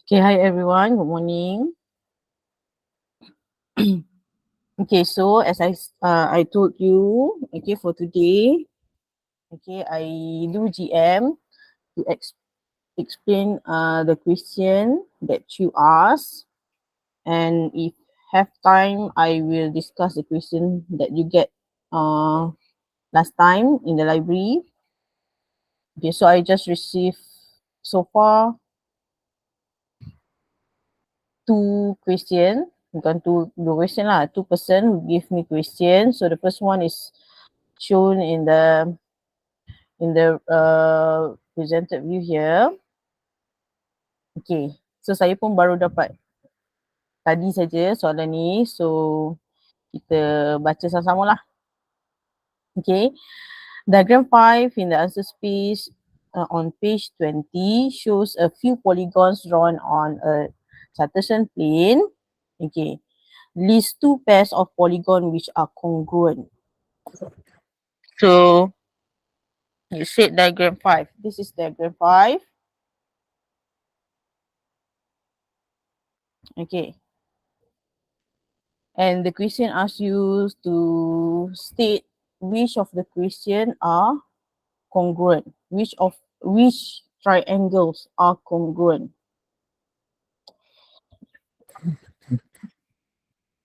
Okay, hi everyone. Good morning. Okay, so as I told you, okay, for today, okay, I do GM to explain the question that you asked, and if have time, I will discuss the question that you get last time in the library. Okay, so I just received so far two question. Bukan two question lah. Two person who give me question. So the first one is shown in the presented view here. Okay, so saya pun baru dapat tadi saja soalan ni. So kita baca sama-sama lah. Okay, diagram 5 in the answer space on page 20 shows a few polygons drawn on a Cartesian plane. Okay, list two pairs of polygon which are congruent. So you said diagram 5. This is diagram 5. Okay. And the question asks you to state which of the question are congruent. Which triangles are congruent.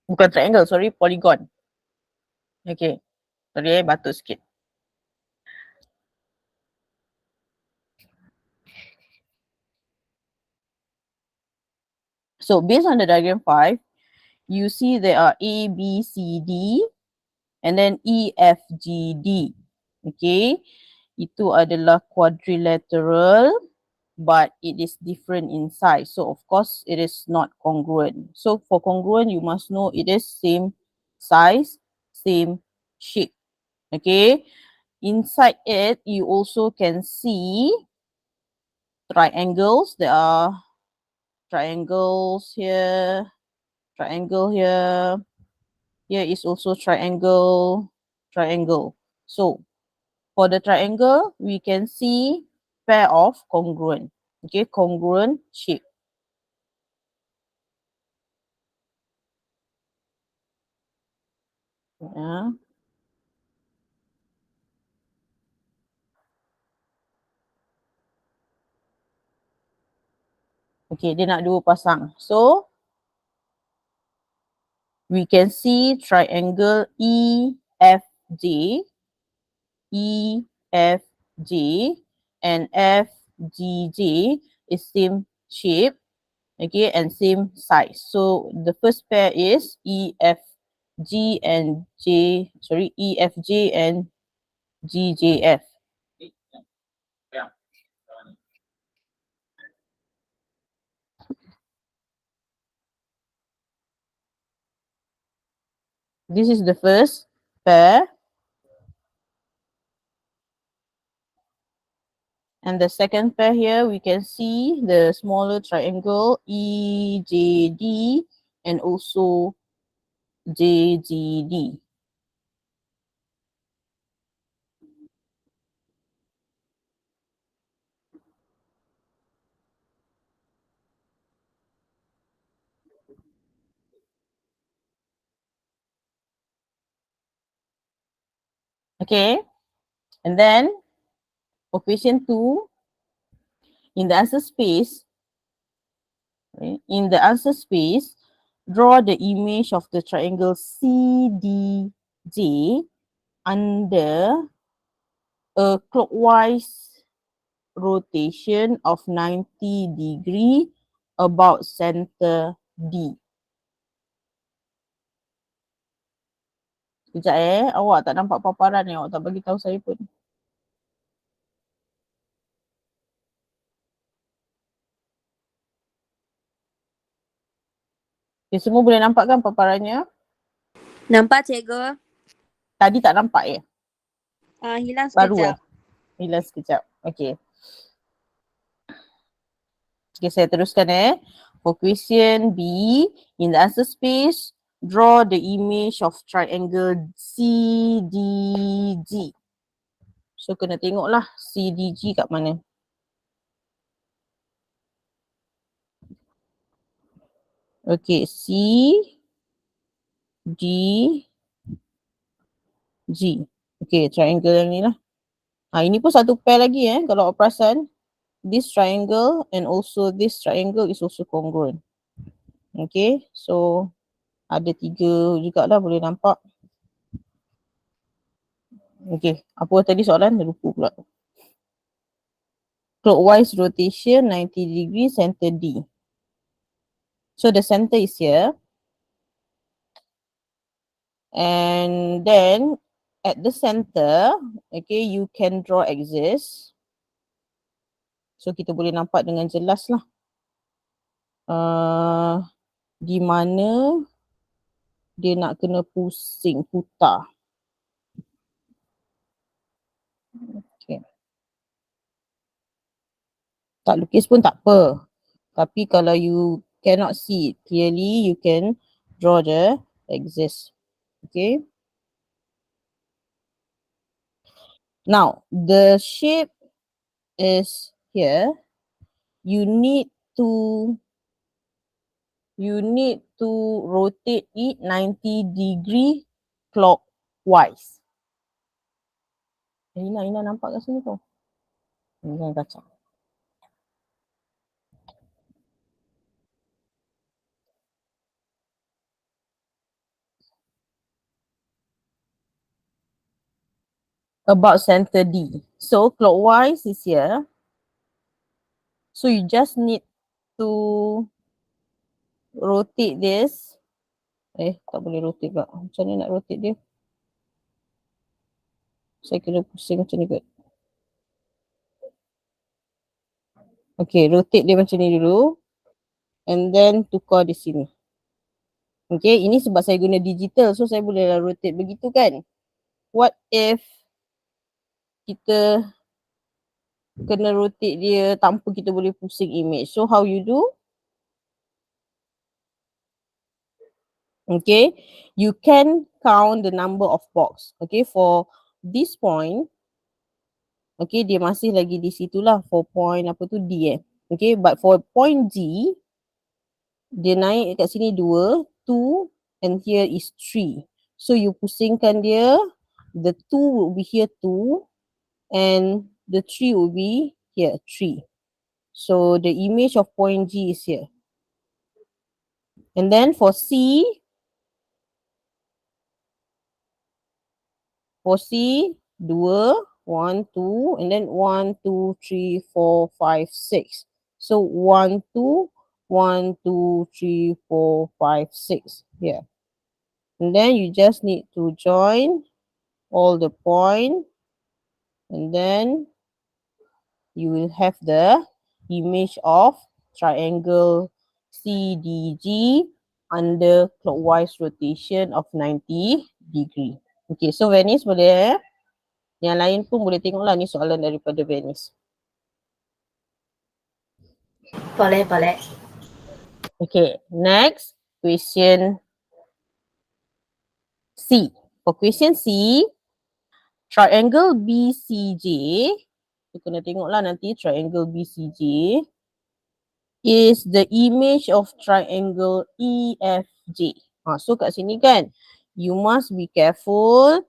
Bukan triangle, sorry, polygon. Okay. Sorry, batuk sikit. So based on the diagram 5, you see there are A, B, C, D, and then E, F, G, D. Okay. Itu adalah quadrilateral, but it is different in size. So of course it is not congruent. So for congruent, you must know it is same size, same shape. Okay. Inside it, you also can see triangles. There are triangles here, triangle here. Here is also triangle, triangle. So for the triangle, we can see pair of congruent. Okay, congruent shape. Yeah. Okay, dia nak dua pasang. So, we can see triangle EFJ, EFJ, and FGJ is same shape, okay, and same size. So, the first pair is EFG and EFJ and GJF. This is the first pair. And the second pair here, we can see the smaller triangle EJD and also JGD. Okay, and then for question 2, in the answer space, draw the image of the triangle CDJ under a clockwise rotation of 90 degree about center D. Sekejap awak tak nampak paparan ni, awak tak bagi tahu saya pun. Okay, semua boleh nampak kan paparannya? Nampak cikgu? Tadi tak nampak ya? Hilang Baru sekejap. Hilang sekejap. Okay. Okay, saya teruskan For question B, in the answer space, draw the image of triangle CDG. So, kena tengoklah CDG kat mana. Okay, C, D, G. Okay, triangle yang ni lah. Ini pun satu pair lagi kalau awak perasan. This triangle and also this triangle is also congruent. Okay, so ada 3 jugalah boleh nampak. Okay, apa tadi soalan? Lupa pula. Clockwise rotation 90 degree, center D. So the center is here. And then at the center, okay, you can draw axis. So kita boleh nampak dengan jelas lah. Di mana dia nak kena pusing, putar. Okay. Tak lukis pun tak apa. Tapi kalau you cannot see it clearly, you can draw the axis. Okay. Now, the shape is here. You need to rotate it 90 degree clockwise. Ina nampak kat sini tu. Ini jangan kacau. About center D. So clockwise is here. So you just need to rotate this. Tak boleh rotate pula. Macam mana nak rotate dia? Saya kena pusing macam ni kot. Okay, rotate dia macam ni dulu. And then tukar di sini. Okay, ini sebab saya guna digital. So saya boleh rotate begitu kan. What if kita kena rotate dia tanpa kita boleh pusing image? So how you do? Okay, you can count the number of box. Okay, for this point, okay, dia masih lagi di situlah for point apa tu D Okay, but for point G, dia naik kat sini 2, 2 and here is 3. So you pusingkan dia, the 2 will be here 2 and the 3 will be here 3. So the image of point G is here. And then for C, 2, 1, 2, and then 1, 2, 3, 4, 5, 6. So 1, 2, 1, 2, 3, 4, 5, 6 here. And then you just need to join all the point and then you will have the image of triangle CDG under clockwise rotation of 90 degree. Okay, so Venice boleh Yang lain pun boleh tengoklah ni soalan daripada Venice. Boleh. Okay, next question C. For question C, triangle BCJ, kita kena tengoklah nanti triangle BCJ is the image of triangle EFJ. So kat sini kan, you must be careful,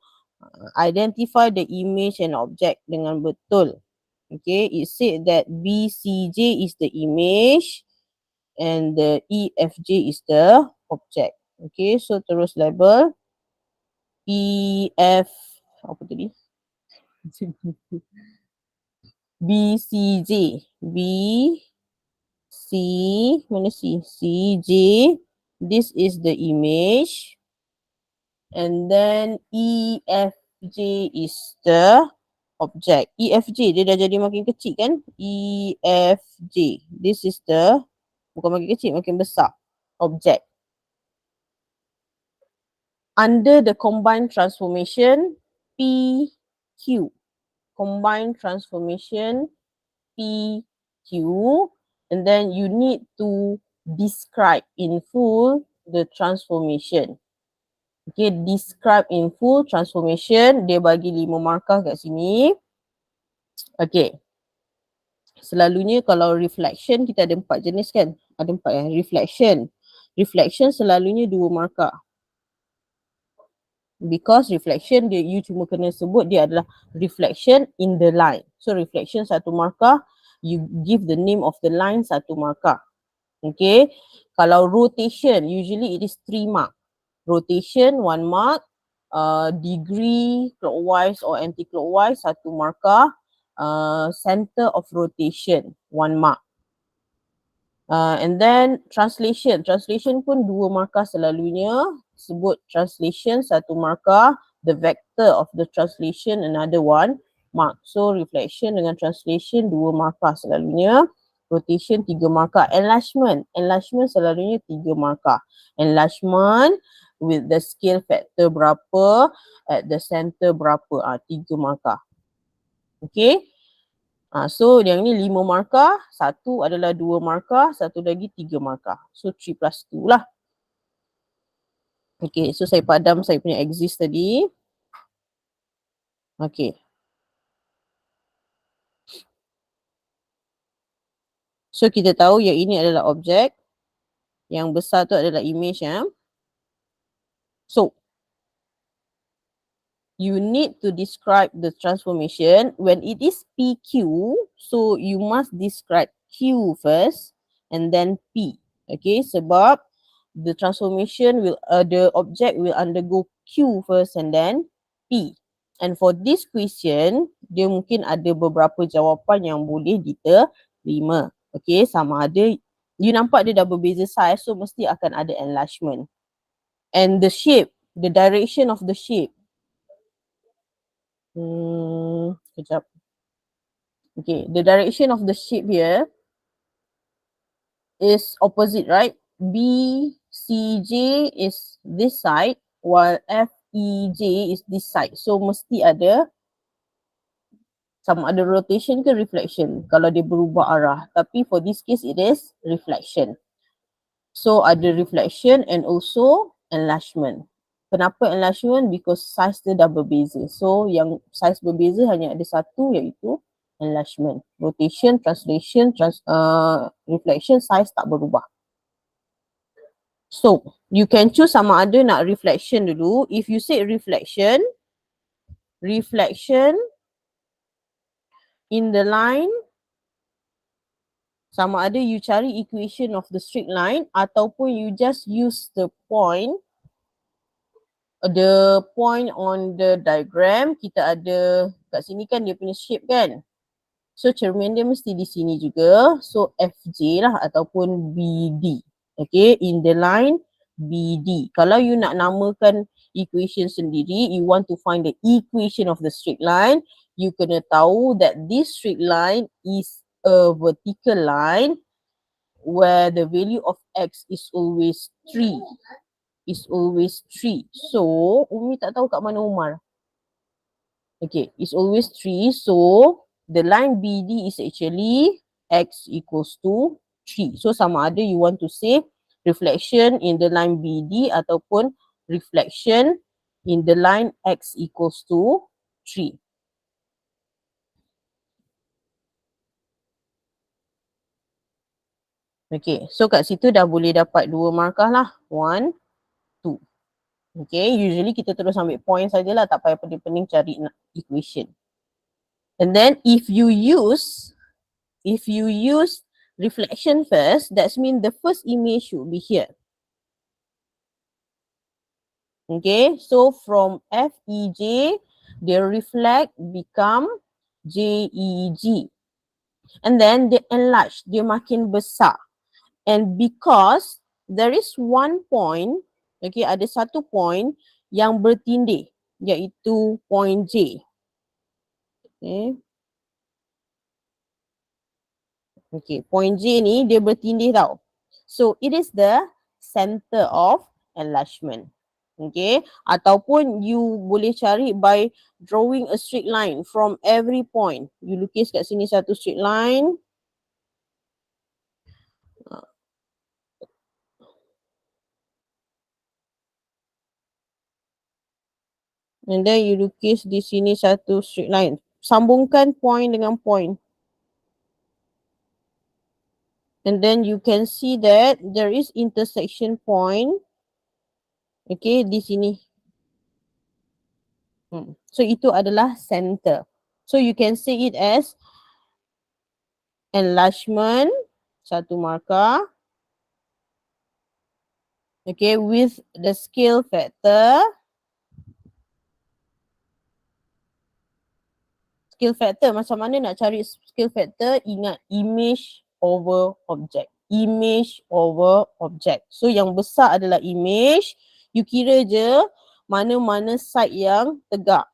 identify the image and object dengan betul. Okay, it said that BCJ is the image and the EFJ is the object. Okay, so terus label EF apa tadi? BCJ. B C mana C? CJ. This is the image. And then EFJ is the object. EFJ dia dah jadi makin kecil kan? EFJ. This is the bukan makin kecil, makin besar. Object. Under the combined transformation PQ. Combined transformation PQ. And then you need to describe in full the transformation. Okay, describe in full transformation. Dia bagi 5 markah kat sini. Okay. Selalunya kalau reflection kita ada 4 jenis kan? Ada 4 reflection. Reflection selalunya 2 markah. Because reflection dia you cuma kena sebut dia adalah reflection in the line. So reflection 1 markah, you give the name of the line 1 markah. Okay. Kalau rotation, usually it is 3 mark. Rotation 1 mark, degree clockwise or anti-clockwise 1 markah, center of rotation 1 mark. And then translation pun 2 markah selalunya. Sebut translation 1 markah, the vector of the translation another 1 mark. So reflection dengan translation 2 markah selalunya. Rotation 3 markah. Enlargement selalunya 3 markah. Enlargement with the scale factor berapa, at the center berapa, 3 markah. Okay. So yang ni 5 markah, 1 adalah 2 markah, 1 lagi 3 markah. So 3 plus 2 lah. Okay, so saya padam saya punya exist tadi. Okay. So kita tahu yang ini adalah objek. Yang besar tu adalah image ya. So you need to describe the transformation when it is PQ. So you must describe Q first and then P. Okay, sebab the transformation will the object will undergo Q first and then P. And for this question, dia mungkin ada beberapa jawapan yang boleh diterima. Okay, sama ada you nampak dia dah berbeza size, so mesti akan ada enlargement. And the shape, the direction of the shape. Kejap. Okay, the direction of the shape here is opposite, right? BCJ is this side while FEJ is this side. So mesti ada sama ada rotation ke reflection kalau dia berubah arah. Tapi for this case it is reflection. So ada reflection and also enlargement. Kenapa enlargement? Because size dia dah berbeza. So yang size berbeza hanya ada satu iaitu enlargement. Rotation, translation, reflection, size tak berubah. So you can choose sama ada nak reflection dulu. If you say reflection in the line, sama ada you cari equation of the straight line ataupun you just use the point on the diagram. Kita ada kat sini kan dia punya shape kan. So cermin dia mesti di sini juga. So FJ lah ataupun BD. Okay, in the line BD. Kalau you nak namakan equation sendiri, you want to find the equation of the straight line, you kena tahu that this straight line is a vertical line where the value of x is always 3. So, Umi tak tahu kat mana Umar. Okay, it's always 3. So, the line BD is actually x equals to 3. So, sama ada you want to say reflection in the line BD ataupun reflection in the line x equals to 3. Okay, so kat situ dah boleh dapat 2 markah lah. 1, 2. Okay, usually kita terus ambil point sajalah, tak payah pening-pening cari equation. And then if you use reflection first, that means the first image should be here. Okay, so from FEJ, they reflect become JEG. And then they enlarge, dia makin besar. And because there is one point, okay, ada satu point yang bertindih, iaitu point J. Okay. Okay, point J ni dia bertindih tau. So it is the center of enlargement. Okay, ataupun you boleh cari by drawing a straight line from every point. You lukis kat sini satu straight line. And then you lukis di sini satu straight line. Sambungkan point dengan point. And then you can see that there is intersection point. Okay, di sini. So itu adalah center. So you can say it as enlargement, satu markah. Okay, with the scale factor. Scale factor, macam mana nak cari scale factor? Ingat image over object. Image over object. So yang besar adalah image. You kira je mana-mana side yang tegak.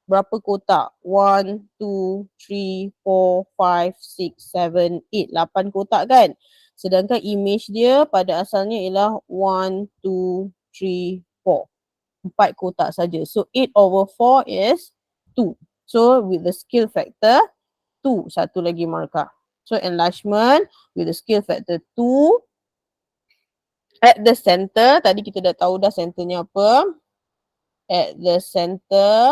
Berapa kotak? 1, 2, 3, 4, 5, 6, 7, 8. 8 kotak kan? Sedangkan image dia pada asalnya ialah 1, 2, 3, 4. 4 kotak saja. So 8 over 4 is 2. So with the scale factor 2, satu lagi markah. So enlargement with the scale factor 2 at the center, tadi kita dah tahu dah centernya apa. At the center,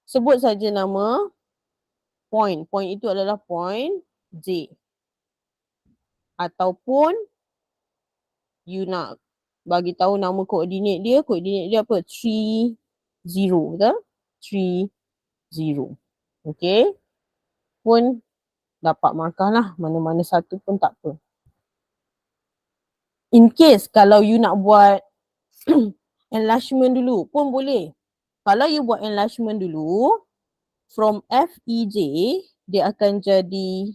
sebut saja nama point. Point itu adalah point J. Ataupun you nak bagi tahu nama koordinat dia apa? 3, 0, betul? 3, 0. Okay. Pun dapat markah lah. Mana-mana satu pun tak apa. In case kalau you nak buat enlargement dulu pun boleh. Kalau you buat enlargement dulu, from FEJ, dia akan jadi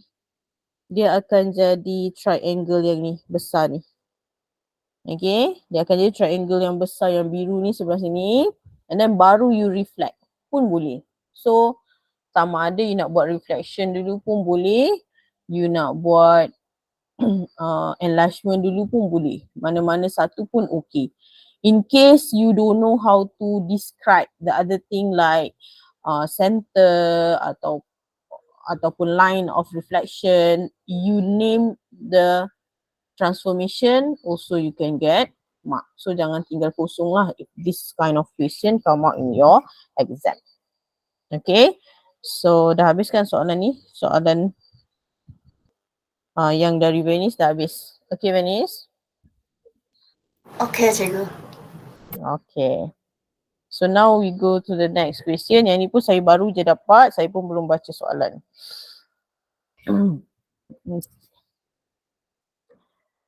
triangle yang ni, besar ni. Okay, dia akan jadi triangle yang besar yang biru ni sebelah sini. And then baru you reflect pun boleh. So, sama ada you nak buat reflection dulu pun boleh. You nak buat enlargement dulu pun boleh. Mana-mana satu pun okay. In case you don't know how to describe the other thing like center ataupun line of reflection, you name the transformation, also you can get mark. So jangan tinggal kosong lah if this kind of question come out in your exam. Okay, so dah habiskan soalan ni? Soalan yang dari Venice dah habis. Okay Venice? Okay, cikgu. Okay. So now we go to the next question. Yang ni pun saya baru je dapat. Saya pun belum baca soalan.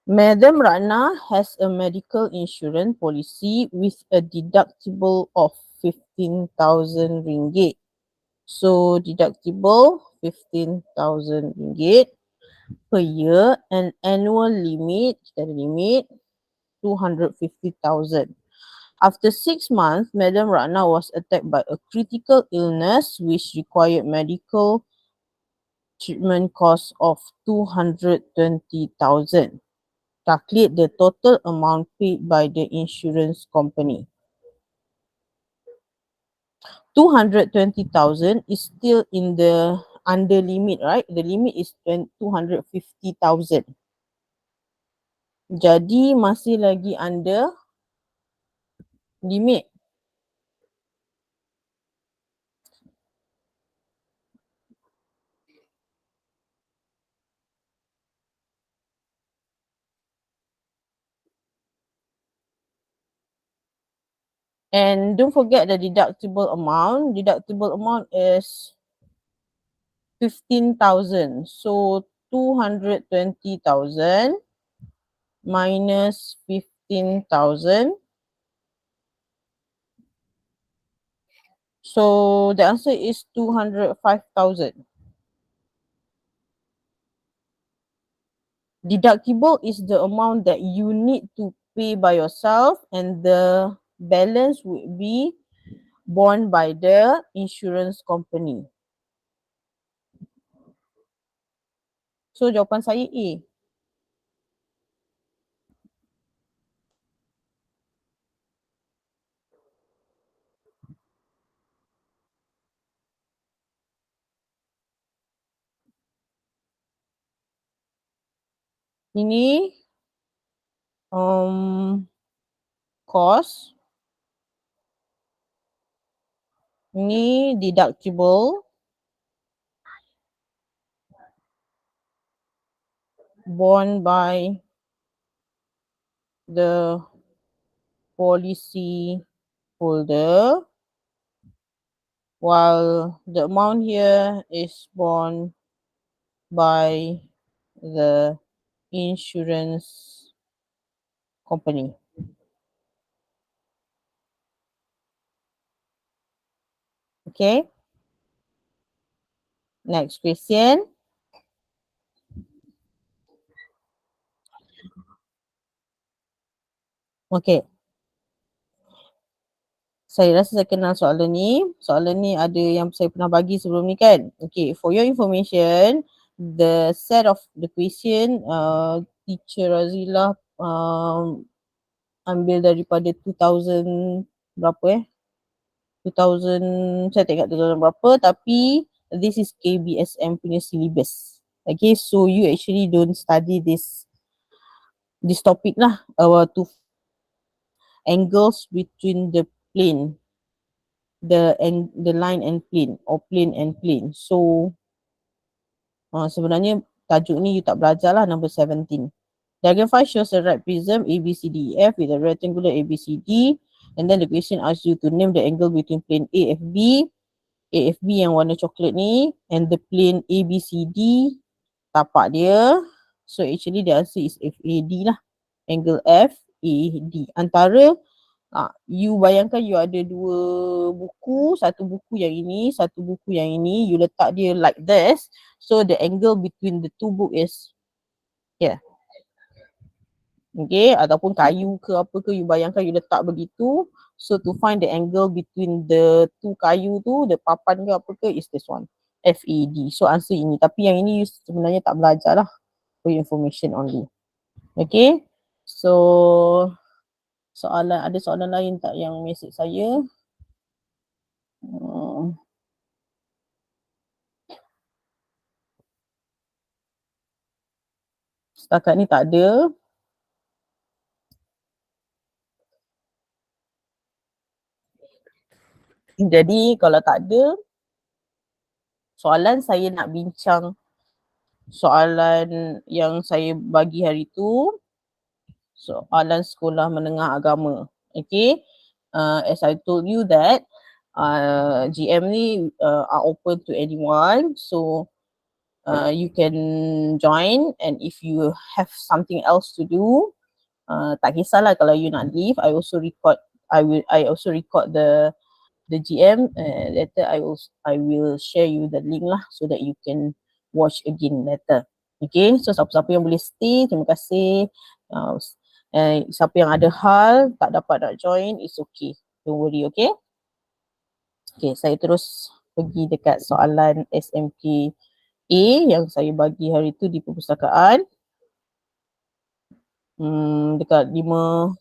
Madam Rana has a medical insurance policy with a deductible of 15,000 ringgit. So deductible 15,000 ringgit per year and annual limit, kita ada limit 250,000. After 6 months, Madam Rana was attacked by a critical illness which required medical treatment cost of 220,000. Calculate the total amount paid by the insurance company. 220,000 is still in the under limit, right? The limit is 250,000. Jadi masih lagi under limit. And don't forget the deductible amount. Deductible amount is 15,000. So 220,000 minus 15,000. So the answer is 205,000. Deductible is the amount that you need to pay by yourself and the balance would be borne by the insurance company. So jawapan saya A. Ini cost. Ini deductible. borne by the policy holder, while the amount here is borne by the insurance company. Okay. Next question. Okay. Saya rasa saya kenal soalan ni. Soalan ni ada yang saya pernah bagi sebelum ni kan. Okay, for your information, the set of the question, teacher Razila ambil daripada 2000 berapa 2000, saya tak ingat 2000 berapa, tapi this is KBSM punya syllabus. Okay, so you actually don't study this topic lah, to angles between the plane, the line and plane, or plane and plane. So sebenarnya tajuk ni you tak belajar lah, number 17. Diagram 5 shows a right prism ABCDEF with a rectangular ABCD, and then the question asks you to name the angle between plane AFB yang warna coklat ni, and the plane ABCD, tapak dia. So actually the answer is FAD lah, angle FAD. Antara you bayangkan you ada dua buku, satu buku yang ini, satu buku yang ini, you letak dia like this, so the angle between the two book is here. Okay, ataupun kayu ke apa ke, you bayangkan you letak begitu, so to find the angle between the two kayu tu, the papan ke apa ke, is this one, FAD. So answer ini, tapi yang ini you sebenarnya tak belajar lah, for your information only. Okay, so ada soalan lain tak yang mesej saya? Setakat ni tak ada. Jadi kalau tak ada soalan, saya nak bincang soalan yang saya bagi hari tu, soalan sekolah menengah agama. Okay, as I told you that GM ni are open to anyone, so you can join, and if you have something else to do, tak kisahlah kalau you nak leave, I also record the GM. Later I will share you the link lah, so that you can watch again later. Okay, so siapa-siapa yang boleh stay, terima kasih. Siapa yang ada hal tak dapat nak join, it's okay, don't worry. Okay, okay, saya terus pergi dekat soalan SMK A yang saya bagi hari tu di perpustakaan. Dekat 5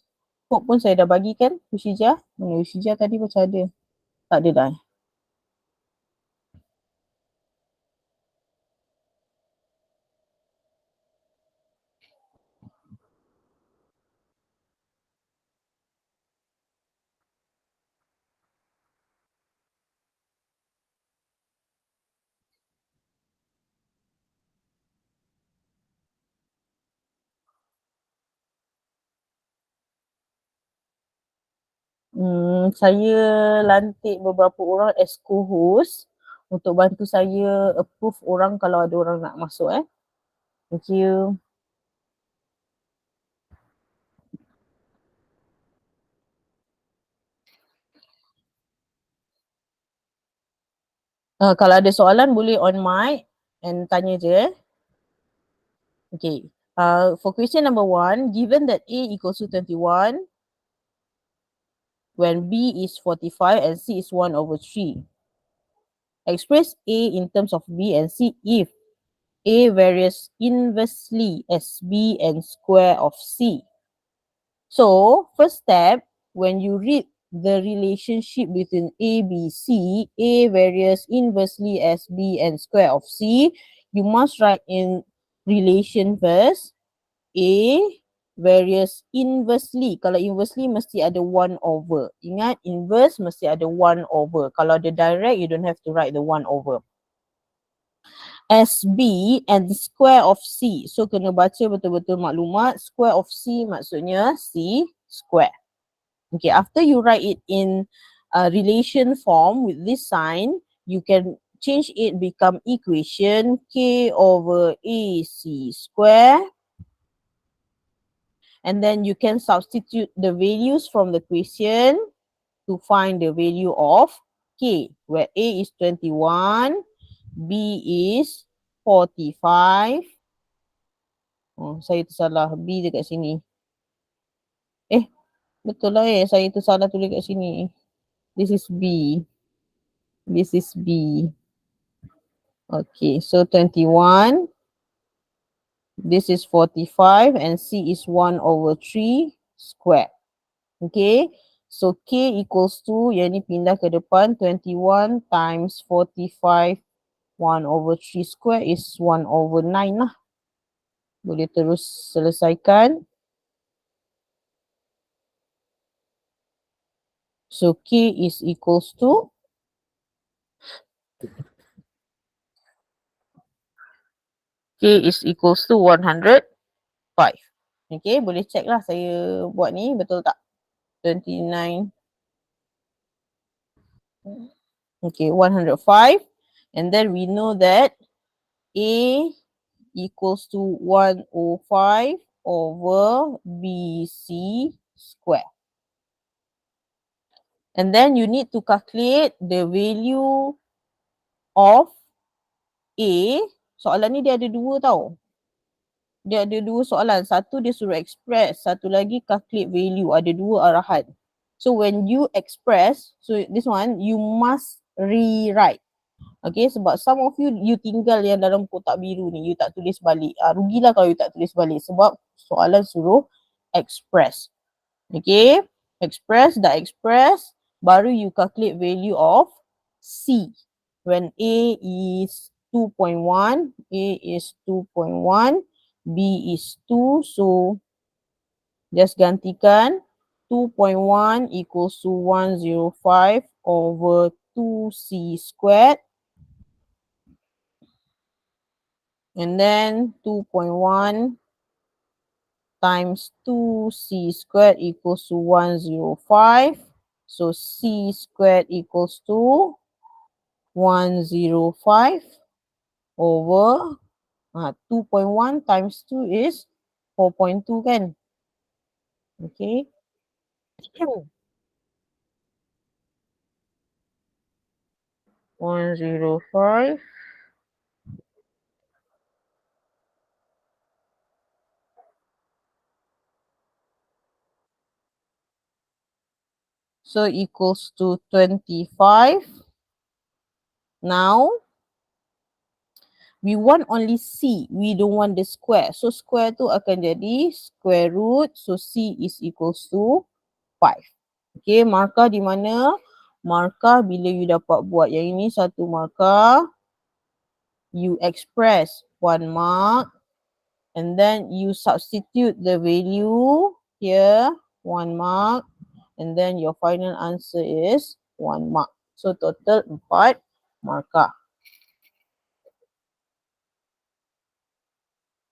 kod pun saya dah bagi kan, Yushija. Mana Yushija tadi macam ada, tak ada dah. Saya lantik beberapa orang as co-host untuk bantu saya approve orang kalau ada orang nak masuk. Thank you. Kalau ada soalan boleh on mic and tanya je. Okay. For question number 1, given that A equals to 21, when B is 45 and C is 1/3. Express A in terms of B and C if A varies inversely as B and square of C. So, first step, when you read the relationship between A, B, C, A varies inversely as B and square of C, you must write in relation first. A varies inversely. Kalau inversely mesti ada 1/. Ingat, inverse mesti ada 1/. Kalau ada direct, you don't have to write the 1/. SB and the square of C. So kena baca betul-betul maklumat. Square of C maksudnya C square. Okay, after you write it in relation form with this sign, you can change it become equation K over AC square. And then you can substitute the values from the question to find the value of K, where A is 21, B is 45. Oh, saya tersalah. B dekat sini. Betul lah saya tersalah tulis kat sini. This is B. This is B. Okay, so 21. This is 45 and C is 1 over 3 square. Okay, so K equals to, yang ni pindah ke depan, 21 times 45, 1 over 3 square is 1 over 9 lah. Boleh terus selesaikan. So K is equals to K is equals to 105. Okay, boleh check lah saya buat ni betul tak? 29. Okay, 105. And then we know that A equals to 105 over BC square. And then you need to calculate the value of A. Soalan ni dia ada dua tau. Dia ada dua soalan. Satu dia suruh express, satu lagi calculate value. Ada dua arahan. So when you express, so this one you must rewrite. Okay, sebab some of you tinggal yang dalam kotak biru ni, you tak tulis balik. Rugilah kalau you tak tulis balik sebab soalan suruh express. Okay, express, baru you calculate value of C. When A is 2.1, A is 2.1, B is 2, so just gantikan 2.1 equals to 105 over 2C squared. And then 2.1 times 2C squared equals to 105. So C squared equals to 105 over 2.1 times 2 is 4.2 kan? Okay. 105 so equals to 25. Now we want only C, we don't want the square. So square tu akan jadi square root, so C is equals to 5. Okay, markah di mana? Markah bila you dapat buat yang ini satu markah, you express 1 mark and then you substitute the value here, 1 mark, and then your final answer is 1 mark. So total 4 markah.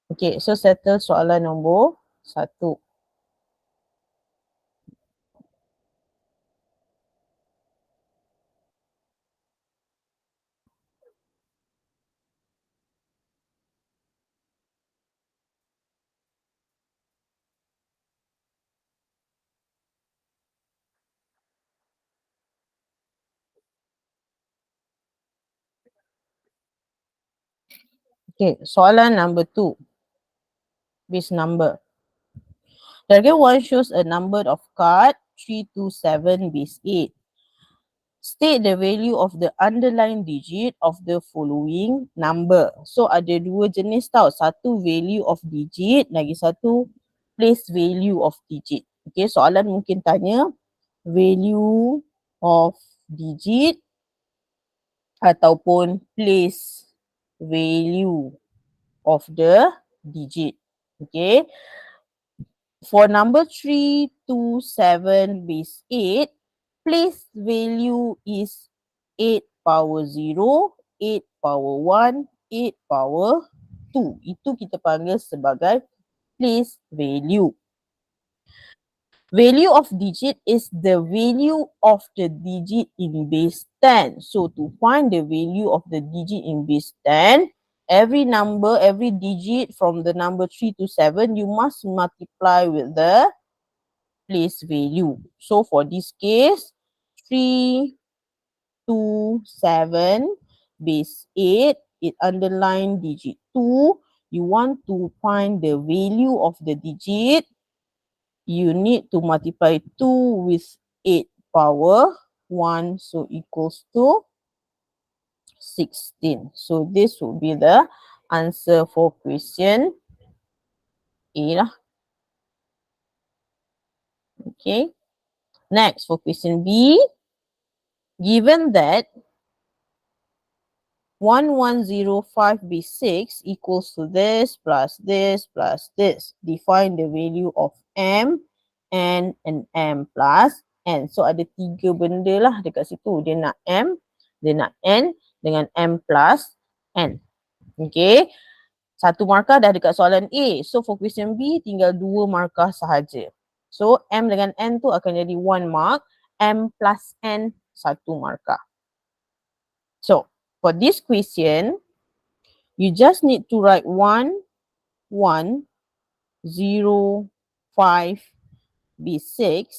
Okay, so settle soalan nombor 1. Okay, soalan number 2. Base number. Target 1 shows a number of card 327 base 8. State the value of the underlying digit of the following number. So ada dua jenis tau. Satu value of digit, lagi satu place value of digit. Okay, soalan mungkin tanya value of digit ataupun place value of the digit. Okay. For number 327 base 8, place value is 8 power 0, 8 power 1, 8 power 2. Itu kita panggil sebagai place value. Value of digit is the value of the digit in base 10. So to find the value of the digit in base 10, every number, every digit from the number 3 to 7, you must multiply with the place value. So for this case, 3 to 7 base 8, it underline digit 2. You want to find the value of the digit, you need to multiply 2 with 8 power 1, so equals to 16. So this would be the answer for question A lah. Okay. Next, for question B, given that 1105 base 6 equals to this plus this plus this. Define the value of M, N and M plus N. So ada 3 benda lah dekat situ. Dia nak M, dia nak N dengan M plus N. Okay. 1 markah dah dekat soalan A. So for question B tinggal 2 markah sahaja. So M dengan N tu akan jadi 1 mark. M plus N 1 markah. So for this question, you just need to write 1, 1, 0, 5, B6.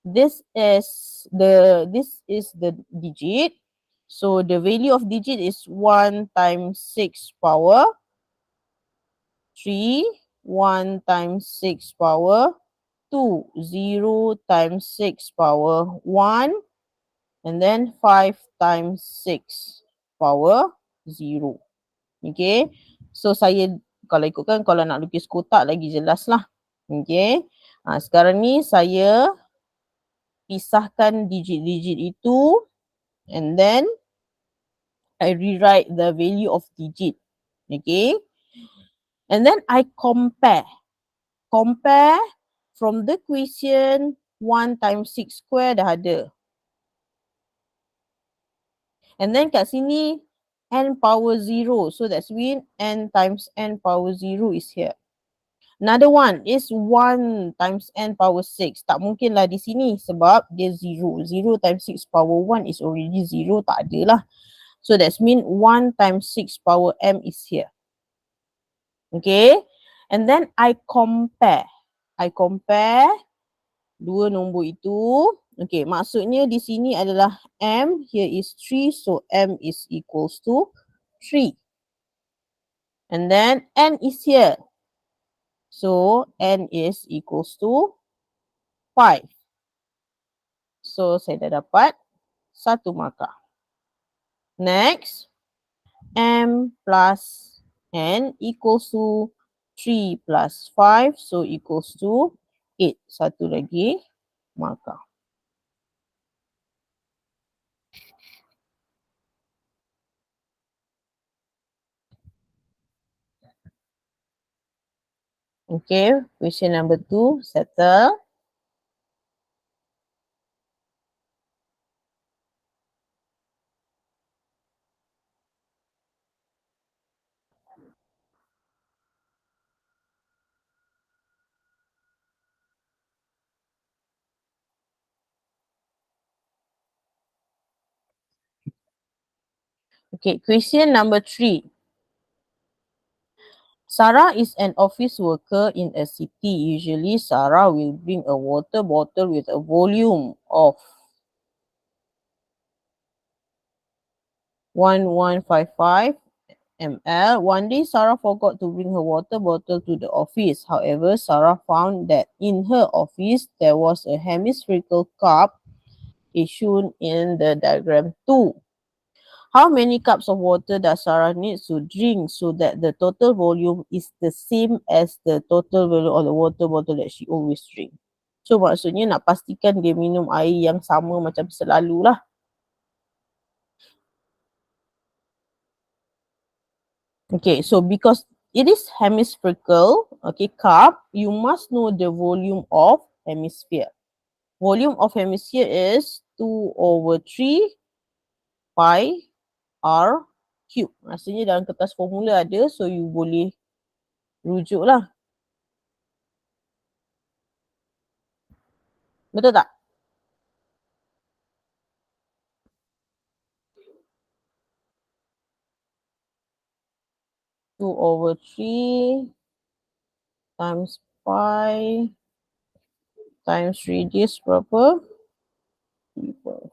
This is the digit. So the value of digit is 1 times 6 power 3, 1 times 6 power 2, 0 times 6 power 1, and then 5 times 6 power 0. Okay. So saya kalau ikutkan, kalau nak lukis kotak lagi jelas lah. Okay. Sekarang ni saya pisahkan digit-digit itu and then I rewrite the value of digit. Okay. And then I compare. Compare from the question 1 times 6 square dah ada. And then kat sini n power 0. So that's mean n times n power 0 is here. Another one is 1 times n power 6. Tak mungkin lah di sini sebab dia 0. 0 times 6 power 1 is already 0. Tak ada lah. So that's mean 1 times 6 power m is here. Okay. And then I compare. I compare dua nombor itu. Okay, maksudnya di sini adalah m, here is 3, so m is equals to 3. And then n is here. So n is equals to 5. So saya dah dapat 1 markah. Next, m plus n equals to 3 plus 5, so equals to 8. Satu lagi markah. Okay, question number 2, settle. Okay, question number 3. Sarah is an office worker in a city. Usually, Sarah will bring a water bottle with a volume of 1155 ml. One day, Sarah forgot to bring her water bottle to the office. However, Sarah found that in her office, there was a hemispherical cup shown in the diagram 2. How many cups of water does Sarah need to drink so that the total volume is the same as the total volume of the water bottle that she always drink? So maksudnya nak pastikan dia minum air yang sama macam selalu lah. Okay, so because it is hemispherical, okay, cup, you must know the volume of hemisphere. Volume of hemisphere is 2/3 pi r cube. Rasanya dalam kertas formula ada, so you boleh rujuk lah. Betul tak? Two over 3 times pi times radius berapa? 3.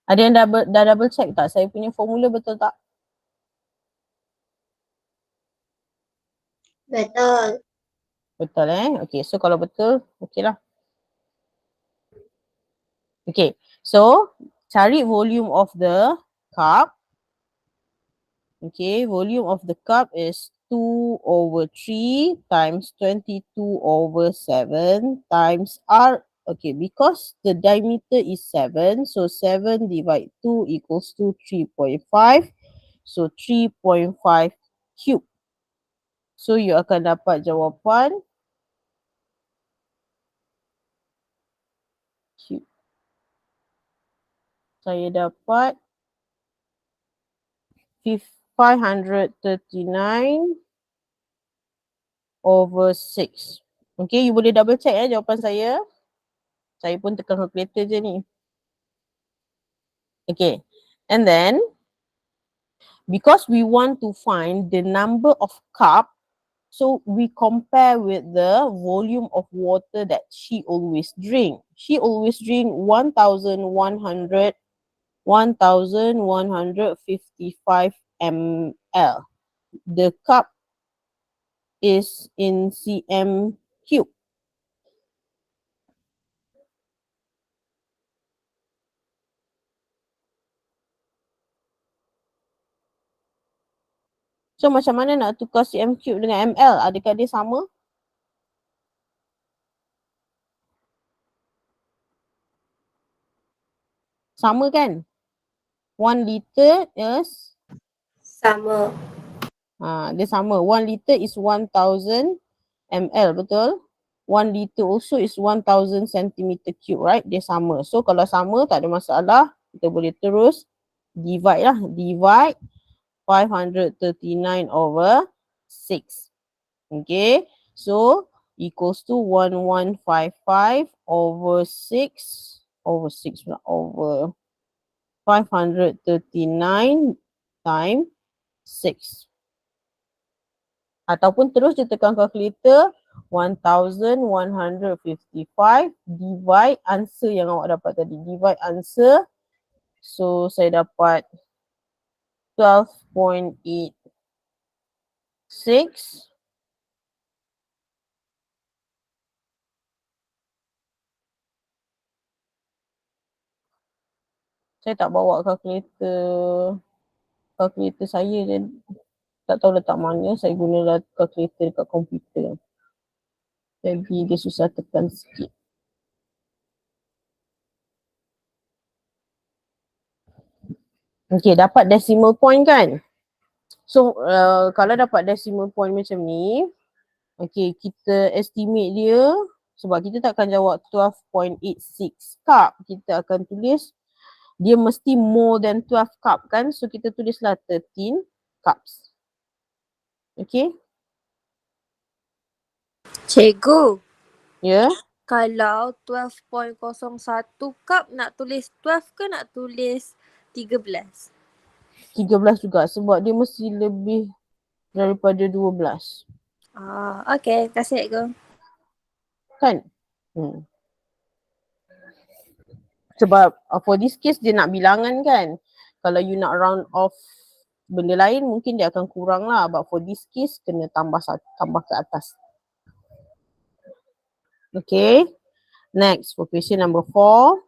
Ada yang dah double check tak? Saya punya formula betul tak? Betul. Betul Okay, so kalau betul, okay lah. Okay, so cari volume of the cup. Okay, volume of the cup is 2 over 3 times 22 over 7 times R. Okay, because the diameter is 7, so 7 divide 2 equals to 3.5. So 3.5 cube. So you akan dapat jawapan cube. Saya dapat 539 over 6. Okay, you boleh double check jawapan saya. Saya pun tekan calculator je ni. Okay, and then because we want to find the number of cup, so we compare with the volume of water that she always drink. She always drink 1,155 ml. The cup is in cm cube. So macam mana nak tukar cm cube dengan ml? Adakah dia sama? Sama kan? 1 liter is Sama. dia sama. 1 liter is 1,000 ml, betul? 1 liter also is 1,000 centimeter cube, right? Dia sama. So kalau sama tak ada masalah. Kita boleh terus divide lah. Divide 539 over 6. Okay. So equals to 1155 over 6 over 6 over 539 times 6. Ataupun terus dia tekan calculator 1155 divide answer yang awak dapat tadi. Divide answer. So saya dapat 12.86. Saya tak bawa calculator saya je. Tak tahu letak mana. Saya guna calculator dekat komputer. Jadi dia susah tekan sikit. Okay, dapat decimal point kan? So, kalau dapat decimal point macam ni, okay, kita estimate dia sebab kita takkan jawab 12.86 cup. Kita akan tulis dia mesti more than 12 cup kan? So, kita tulislah 13 cups. Okay? Cikgu, Ya? Yeah? kalau 12.01 cup nak tulis 12 ke nak tulis 13? 13 juga sebab dia mesti lebih daripada 12. Okay. Terima kasih, Cikgu. Kan? Sebab for this case dia nak bilangan kan. Kalau you nak round off benda lain mungkin dia akan kurang lah. But for this case kena tambah ke atas. Okay. Next for question number 4.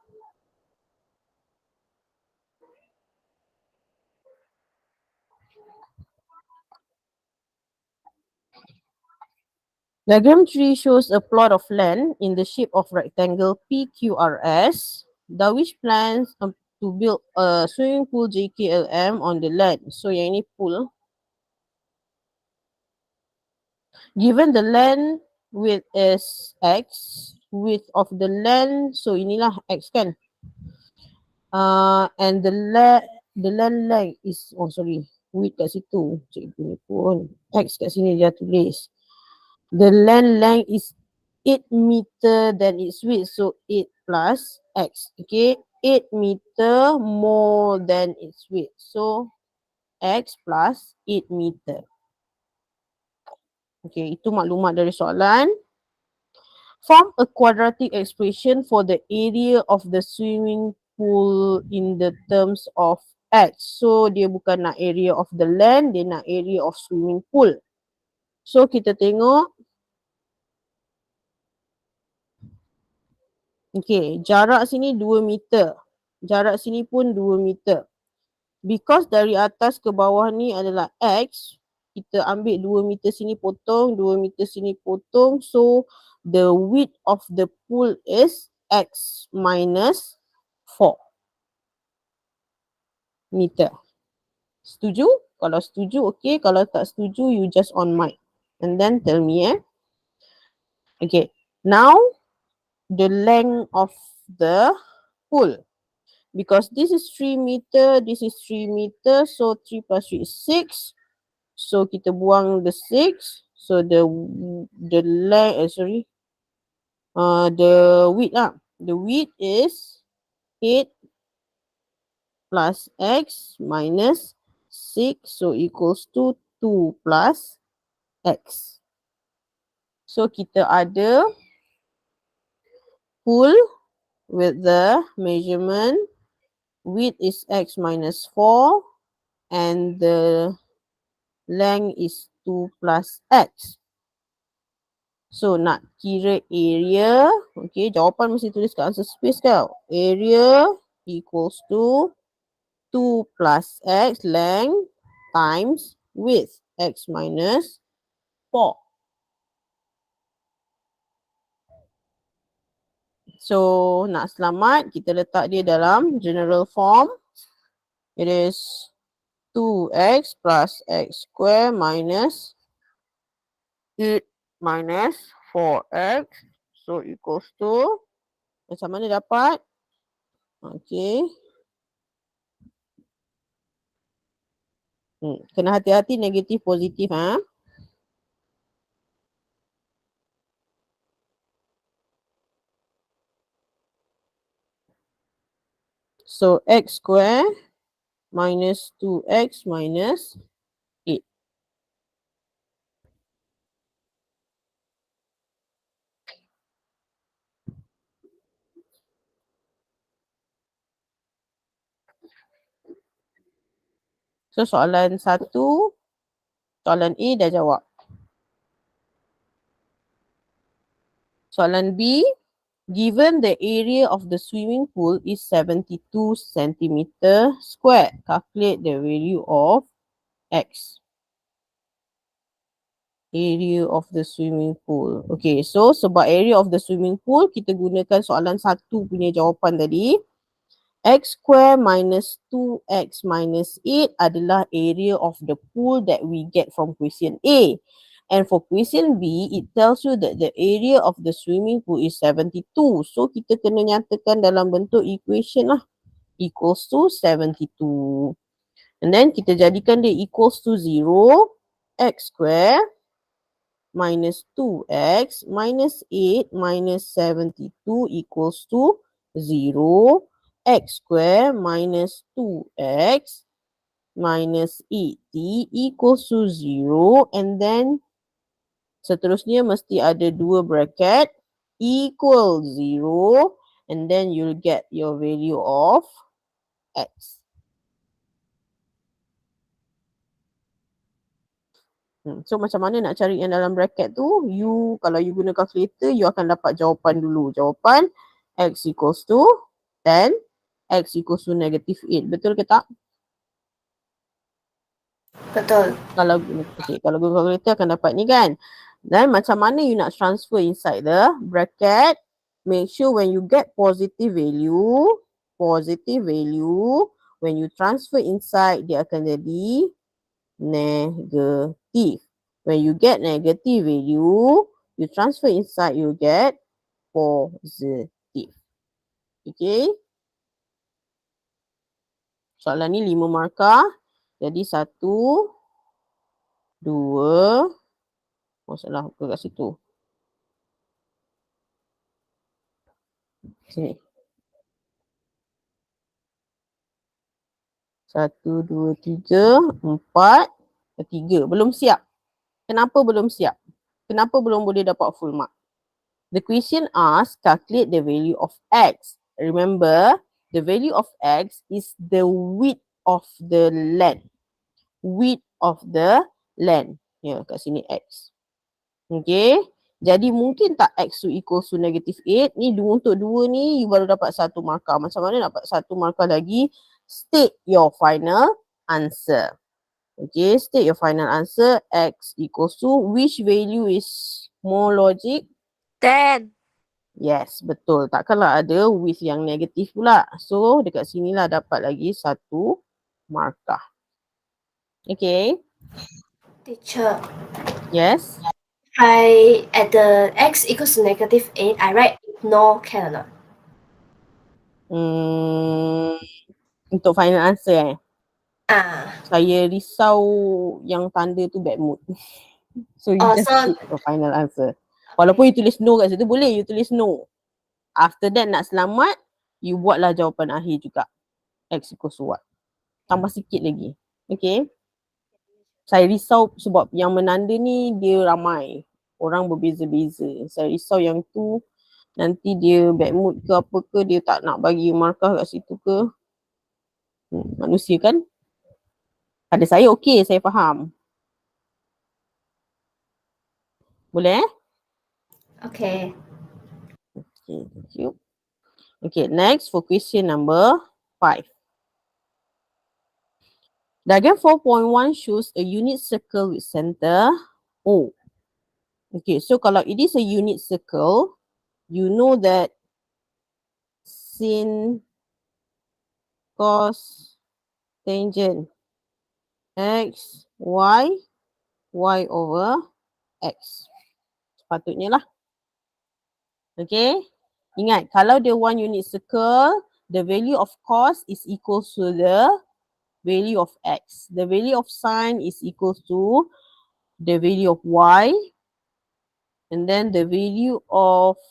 Diagram 3 shows a plot of land in the shape of rectangle PQRS. Darwish plans to build a swimming pool JKLM on the land. So yang ini pool. Given the land width is X, width of the land, so inilah X kan. And the land length is, oh sorry, width kat situ. Cikgu ni pun. X kat sini dia tulis. The land length is 8 meter than its width. So 8 plus X. Okay. 8 meter more than its width. So X plus 8 meter. Okay. Itu maklumat dari soalan. Form a quadratic expression for the area of the swimming pool in the terms of X. So dia bukan nak area of the land, dia nak area of swimming pool. So kita tengok. Okay, jarak sini 2 meter. Jarak sini pun 2 meter. Because dari atas ke bawah ni adalah X, kita ambil 2 meter sini potong, 2 meter sini potong. So, the width of the pool is X minus 4 meter. Setuju? Kalau setuju, okay. Kalau tak setuju, you just on mic. And then tell me, Okay. Now, the length of the pool. Because this is 3 meter, this is 3 meter, so 3 plus 3 is 6. So kita buang the 6. So the length, the width lah. The width is 8 plus X minus 6. So equals to 2 plus X. So kita ada pool with the measurement. Width is X minus 4 and the length is 2 plus X. So nak kira area, okay, jawapan mesti tulis kat answer space kau. Area equals to 2 plus X length times width X minus 4. So nak selamat, kita letak dia dalam general form. It is 2x plus x square minus 8 minus 4x. So equals to, macam mana dapat? Okay. Kena hati-hati negatif positif ha. So x square minus 2x minus 8. So soalan 1, soalan A dah jawab. Soalan B, given the area of the swimming pool is 72 centimeter square, calculate the value of X. Area of the swimming pool. Okay, so sebab area of the swimming pool, kita gunakan soalan 1 punya jawapan tadi. X square minus 2x minus 8 adalah area of the pool that we get from question A. And for question B, it tells you that the area of the swimming pool is 72. So, kita kena nyatakan dalam bentuk equation lah. Equals to 72. And then, kita jadikan dia equals to 0. X square minus 2x minus 8 minus 72 equals to 0. X square minus 2x minus 80 equals to 0. And then seterusnya mesti ada 2 bracket equal 0. And then you'll get your value of X. So macam mana nak cari yang dalam bracket tu? Kalau you guna calculator, you akan dapat jawapan dulu. Jawapan X equals to 10, X equals to negative 8. Betul ke tak? Betul. Kalau guna calculator akan dapat ni kan. Then macam mana you nak transfer inside the bracket? Make sure when you get positive value, when you transfer inside, dia akan jadi negative. When you get negative value, you transfer inside, you get positive. Okay? Soalan ni 5 markah. Jadi 1, 2, salah ke kat situ. Sini. 1, 2, 3, 4, 3. Belum siap. Kenapa belum siap? Kenapa belum boleh dapat full mark? The question asks calculate the value of x. Remember, the value of x is the width of the length. Width of the length. Ya, kat sini x. Okay. Jadi mungkin tak x tu equals to negative 8. Ni untuk 2 ni you baru dapat 1 markah. Macam mana dapat 1 markah lagi? State your final answer. Okay, state your final answer. X equals to which value is more logic? 10. Yes, betul. Takkanlah ada with yang negatif pula. So, dekat sinilah dapat lagi 1 markah. Okay. Teacher, Yes. at the x equals to negative 8, I write no, can or not? Untuk final answer Ah. saya risau yang tanda tu bad mood. So you just put your final answer. Walaupun you tulis no kat situ, boleh you tulis no. After that nak selamat, you buatlah jawapan akhir juga. X equals to what? Tambah sikit lagi. Okay. Saya risau sebab yang menanda ni dia ramai. Orang berbeza-beza. Saya risau yang tu nanti dia bad mood ke apa ke, dia tak nak bagi markah kat situ ke. Manusia kan? Pada saya okey, saya faham. Boleh Okay. Okay, thank you. Okay, next for question number 5. Diagram 4.1 shows a unit circle with center O. Okay, so kalau it is a unit circle, you know that sin, cos, tangent, x, y over x. Sepatutnya lah. Okay, ingat kalau dia one unit circle, the value of cos is equal to the value of x. The value of sine is equal to the value of y. And then the value of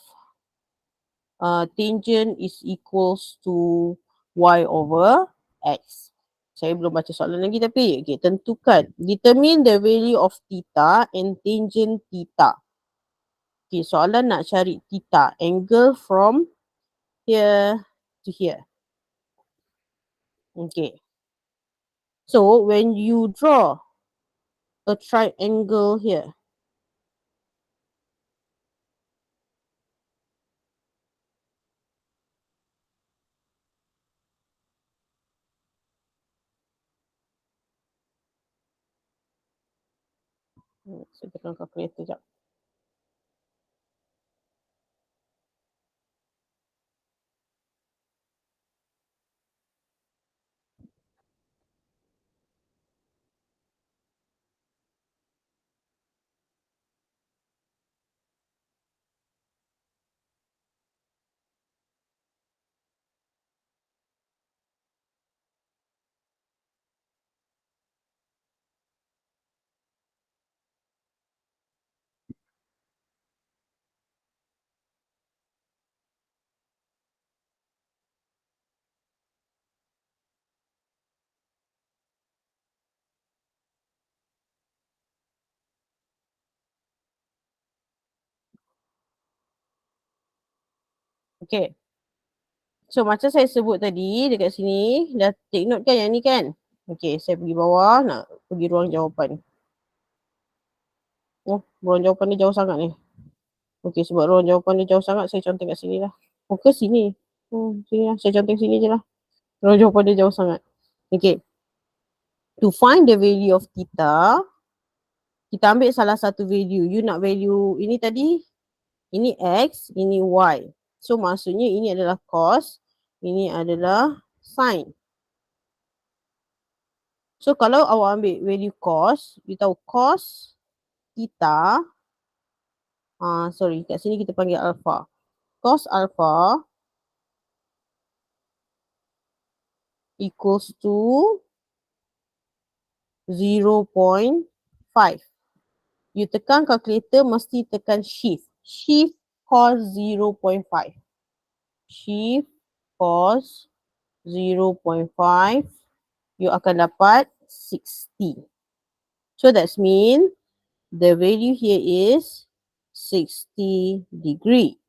tangent is equals to y over x. Saya belum baca soalan lagi tapi okay, tentukan. Determine the value of theta and tangent theta. Okay, soalan nak cari theta. Angle from here to here. Okay. So, when you draw a triangle here, saya tekan calculator sekejap. Okay. So macam saya sebut tadi dekat sini, dah take note kan yang ni kan? Okay, saya pergi bawah nak pergi ruang jawapan. Oh, ruang jawapan dia jauh sangat ni. Okay, sebab ruang jawapan dia jauh sangat, saya conteng kat sini lah. Oh, ke sini? Sini lah. Saya conteng sini je lah. Ruang jawapan dia jauh sangat. Okay. To find the value of theta, Kita ambil salah satu value. You nak value ini tadi, ini X, ini Y. So maksudnya ini adalah cos, ini adalah sin. So kalau awak ambil value cos, you tahu cos theta, sorry, kat sini kita panggil alpha. Cos alpha equals to 0.5. You tekan calculator, mesti tekan shift. Shift cos 0.5. Shift cos 0.5. You akan dapat 60. So that's mean the value here is 60 degree.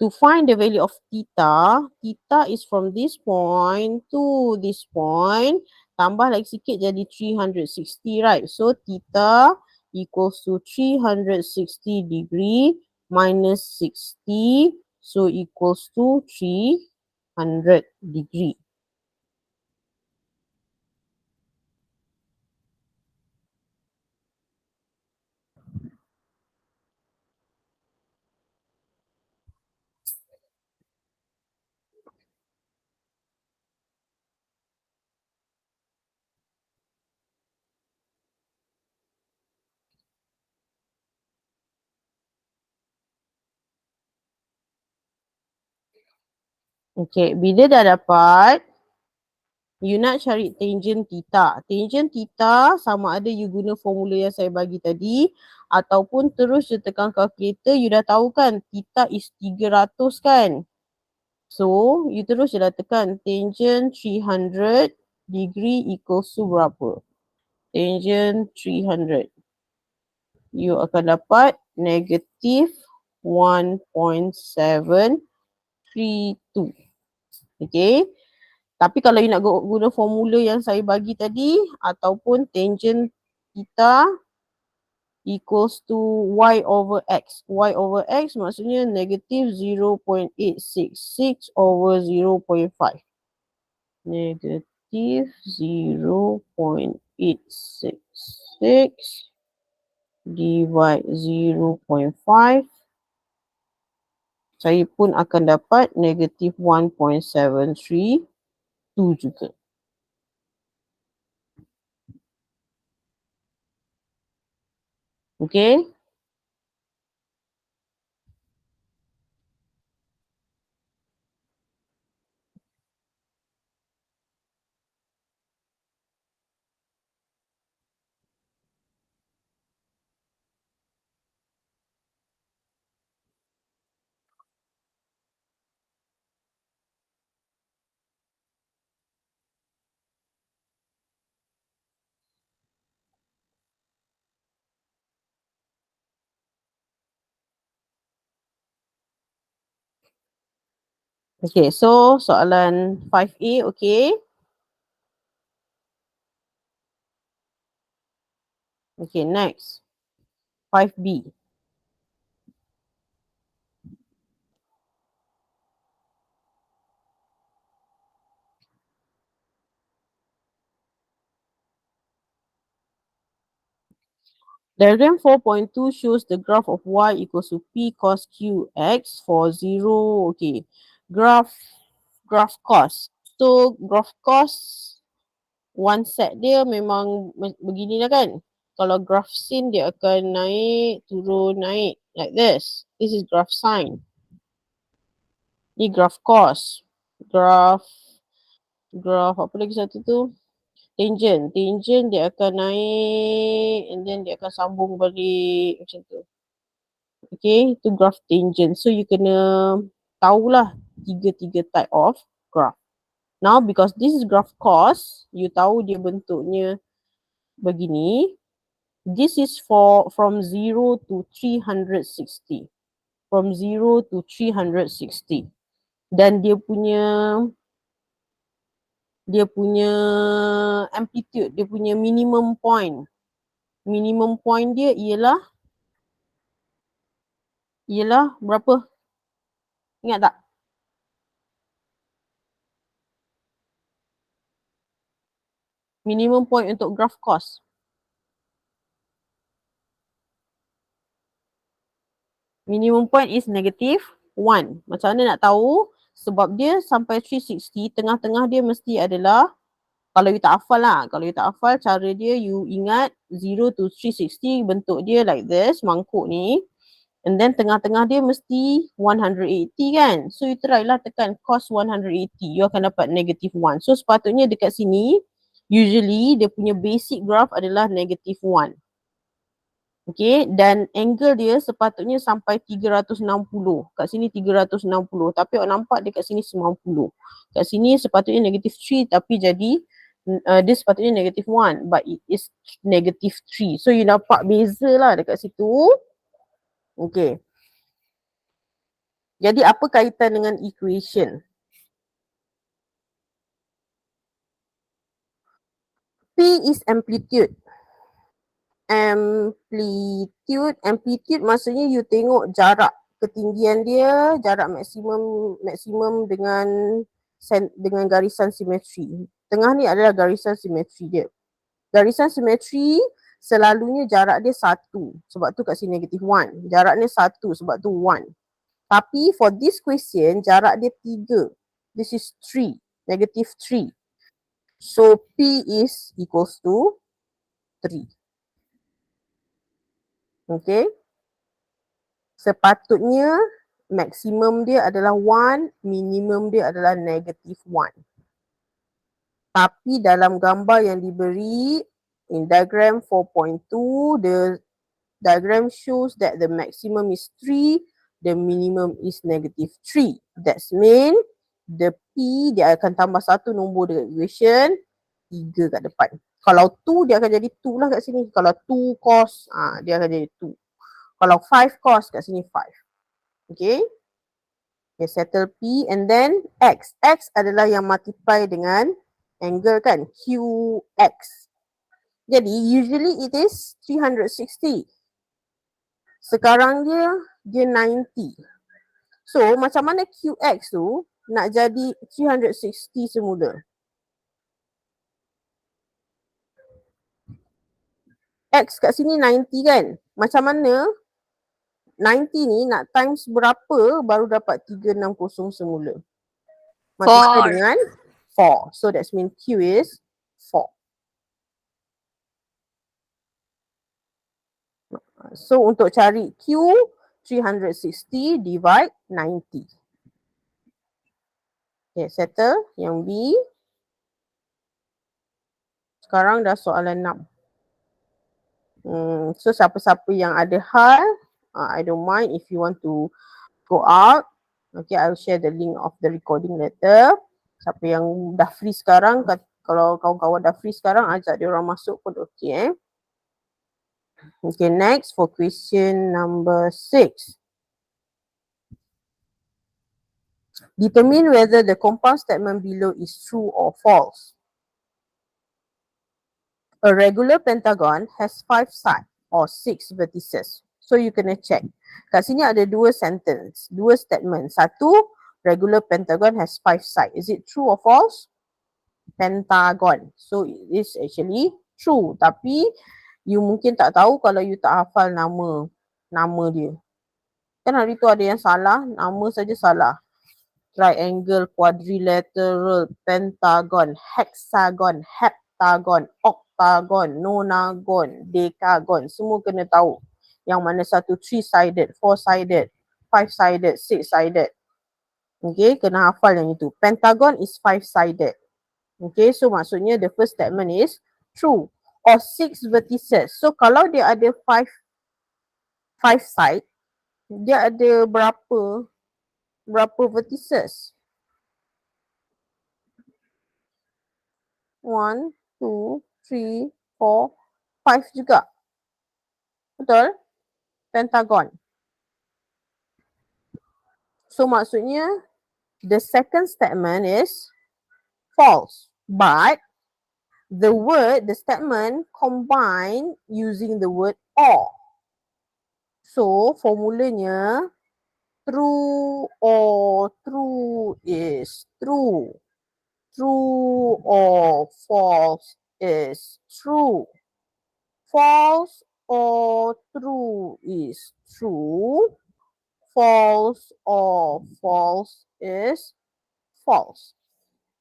To find the value of theta, theta is from this point to this point. Tambah lagi sikit jadi 360, right? So theta equals to 360 degree minus 60. So equals to 300 degree. Okay, bila dah dapat, you nak cari tangent theta. Tangent theta sama ada you guna formula yang saya bagi tadi ataupun terus je tekan calculator, you dah tahu kan theta is 300 kan. So, you terus je dah tekan tangent 300 degree equals to berapa? Tangent 300. You akan dapat negative 1.732. Okay. Tapi kalau you nak guna formula yang saya bagi tadi ataupun tangent theta equals to y over x. Y over x maksudnya negative 0.866 over 0.5. Negative 0.866 divide 0.5. Saya pun akan dapat negative 1.732 juga. Okay. Okay, so soalan 5A, okay. Okay, next. 5B. Diagram 4.2 shows the graph of y equals to p cos qx for 0. Okay, graph cos. So, graph cos, one set dia memang begini lah kan. Kalau graph sin dia akan naik, turun, naik. Like this. This is graph sin. Ni graph cos. Graph apa lagi satu tu? Tangent. Tangent dia akan naik and then dia akan sambung balik macam tu. Okay, itu graph tangent. So you kena tahulah tiga-tiga type of graph. Now because this is graph cos, you tahu dia bentuknya begini. This is from 0 to 360. From 0 to 360. Dan dia punya amplitude, dia punya minimum point. Minimum point dia ialah berapa? Ingat tak? Minimum point untuk graph cos. Minimum point is negative 1. Macam mana nak tahu? Sebab dia sampai 360, tengah-tengah dia mesti adalah, kalau you tak hafal lah, kalau you tak hafal cara dia, you ingat 0 to 360 bentuk dia like this, mangkuk ni. And then tengah-tengah dia mesti 180 kan. So you try lah tekan cos 180. You akan dapat negative 1. So sepatutnya dekat sini, usually dia punya basic graph adalah negative 1. Okay, dan angle dia sepatutnya sampai 360. Kat sini 360. Tapi awak nampak dia kat sini 90. Kat sini sepatutnya negative 3 tapi jadi dia sepatutnya negative 1. But it is negative 3. So you nampak beza lah dekat situ. Okay. Jadi apa kaitan dengan equation? P is amplitude. Amplitude maksudnya you tengok jarak ketinggian dia, jarak maksimum dengan garisan simetri. Tengah ni adalah garisan simetri dia. Garisan simetri selalunya jarak dia 1. Sebab tu kat sini negative 1. Jaraknya 1 sebab tu 1. Tapi for this question, jarak dia 3. This is 3. Negative 3. So P is equals to 3. Okay. Sepatutnya maksimum dia adalah 1, minimum dia adalah negative 1. Tapi dalam gambar yang diberi in diagram 4.2, the diagram shows that the maximum is 3, the minimum is negative 3. That's mean the P dia akan tambah satu nombor dekat equation, 3 kat depan. Kalau 2 dia akan jadi 2 lah kat sini. Kalau 2 cos, dia akan jadi 2. Kalau 5 cos kat sini 5. Okay. Okay, settle P and then X. X adalah yang multiply dengan angle kan. QX. Jadi usually it is 360. Sekarang dia 90. So macam mana QX tu nak jadi 360 semula? X kat sini 90 kan. Macam mana 90 ni nak times berapa baru dapat 360 semula? Multiply 4. dengan 4. So that's mean Q is 4. So untuk cari Q, 360 divide 90. Okay, settle. Yang B. Sekarang dah soalan 6. So siapa-siapa yang ada hal, I don't mind if you want to go out. Okay, I'll share the link of the recording later. Siapa yang dah free sekarang, kalau kawan-kawan dah free sekarang, ajak dia orang masuk pun okay. Okay, next for question number 6. Determine whether the compound statement below is true or false. A regular pentagon has 5 sides or 6 vertices. So you kena check. Kat sini ada 2 sentence, 2 statement. Satu, regular pentagon has 5 sides. Is it true or false? Pentagon. So it is actually true. Tapi you mungkin tak tahu kalau you tak hafal nama dia. Kan hari tu ada yang salah, nama saja salah. Triangle, quadrilateral, pentagon, hexagon, heptagon, octagon, nonagon, decagon. Semua kena tahu. Yang mana satu 3-sided, 4-sided, 5-sided, 6-sided. Okay, kena hafal yang itu. Pentagon is 5-sided. Okay, so maksudnya the first statement is true. Or 6 vertices. So kalau dia ada 5 side, dia ada berapa vertices? 1, 2, 3, 4, 5 juga. Betul? Pentagon. So maksudnya the second statement is false. But the statement combine using the word or. So formulanya true or true is true. True or false is true. False or true is true. false or false is false.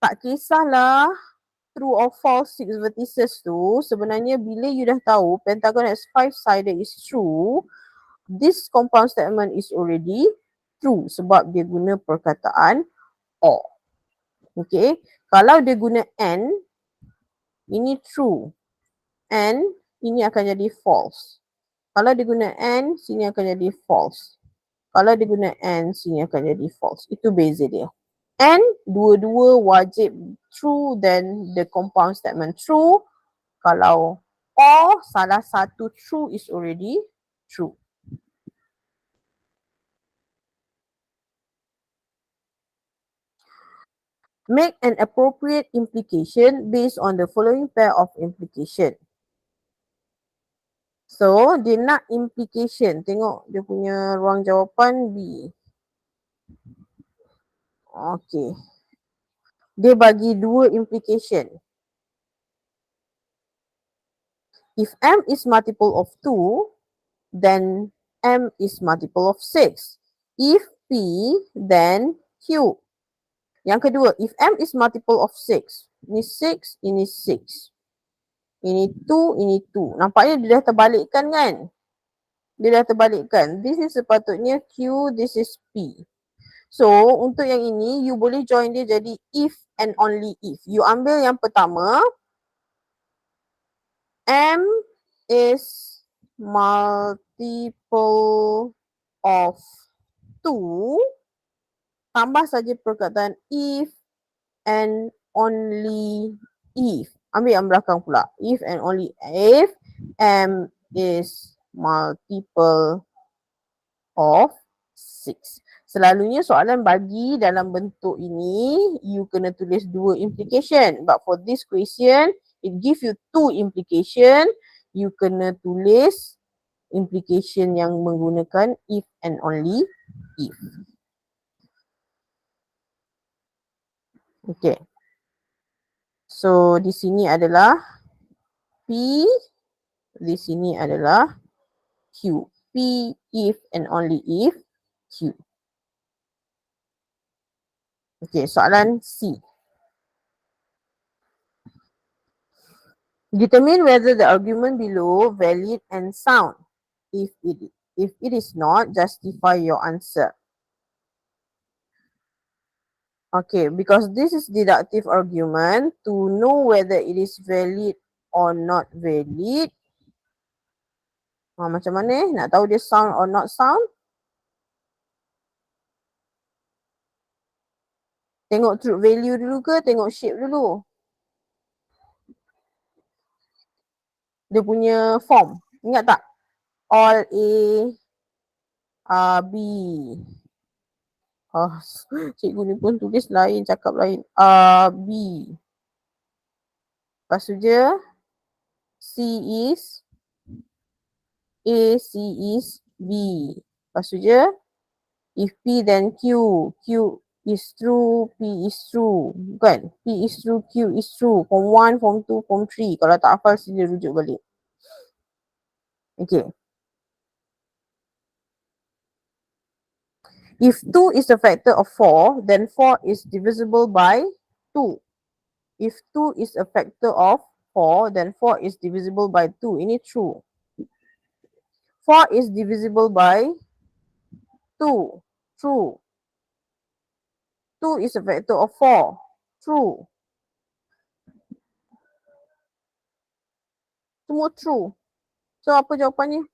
Tak kisahlah true or false 6 vertices tu, sebenarnya bila you dah tahu pentagon has 5 sided is true, this compound statement is already true sebab dia guna perkataan or. Okay, kalau dia guna and, ini true, and ini akan jadi false. Kalau dia guna and, sini akan jadi false. Kalau dia guna and, sini akan jadi false. Itu beza dia. And dua-dua wajib true, then the compound statement true. Kalau or salah satu true is already true. Make an appropriate implication based on the following pair of implication. So, dia nak implication. Tengok dia punya ruang jawapan B. Okay. Dia bagi dua implication. If M is multiple of 2, then M is multiple of 6. If P, then Q. Yang kedua, if M is multiple of 6. Ini 6, ini 6. Ini 2, ini 2. Nampaknya dia dah terbalikkan kan? Dia dah terbalikkan. This is sepatutnya Q, this is P. So, untuk yang ini, you boleh join dia jadi if and only if. You ambil yang pertama, M is multiple of 2, tambah saja perkataan if and only if. Ambil yang belakang pula. If and only if M is multiple of 6. Selalunya soalan bagi dalam bentuk ini, you kena tulis dua implication. But for this question, it give you two implication. You kena tulis implication yang menggunakan if and only if. Okay. So, di sini adalah P. Di sini adalah Q. P, if and only if Q. Okay, soalan C. Determine whether the argument below valid and sound. If it is not, justify your answer. Okay, because this is deductive argument, to know whether it is valid or not valid. Macam mana nak tahu dia sound or not sound? Tengok truth value dulu ke tengok shape dulu? Dia punya form. Ingat tak? All A, B. Cikgu ni pun tulis lain, cakap lain. B. Lepas tu je, C is A, C is B. Lepas tu je, if P then Q. Q is true, P is true. Bukan? P is true, Q is true. Form 1, form 2, form 3. Kalau tak hafal, sila rujuk balik. Okay. If 2 is a factor of 4, then 4 is divisible by 2. If 2 is a factor of 4, then 4 is divisible by 2. Ini true. 4 is divisible by 2. True. 2 is a factor of 4. True. Semua true. So, apa jawapannya?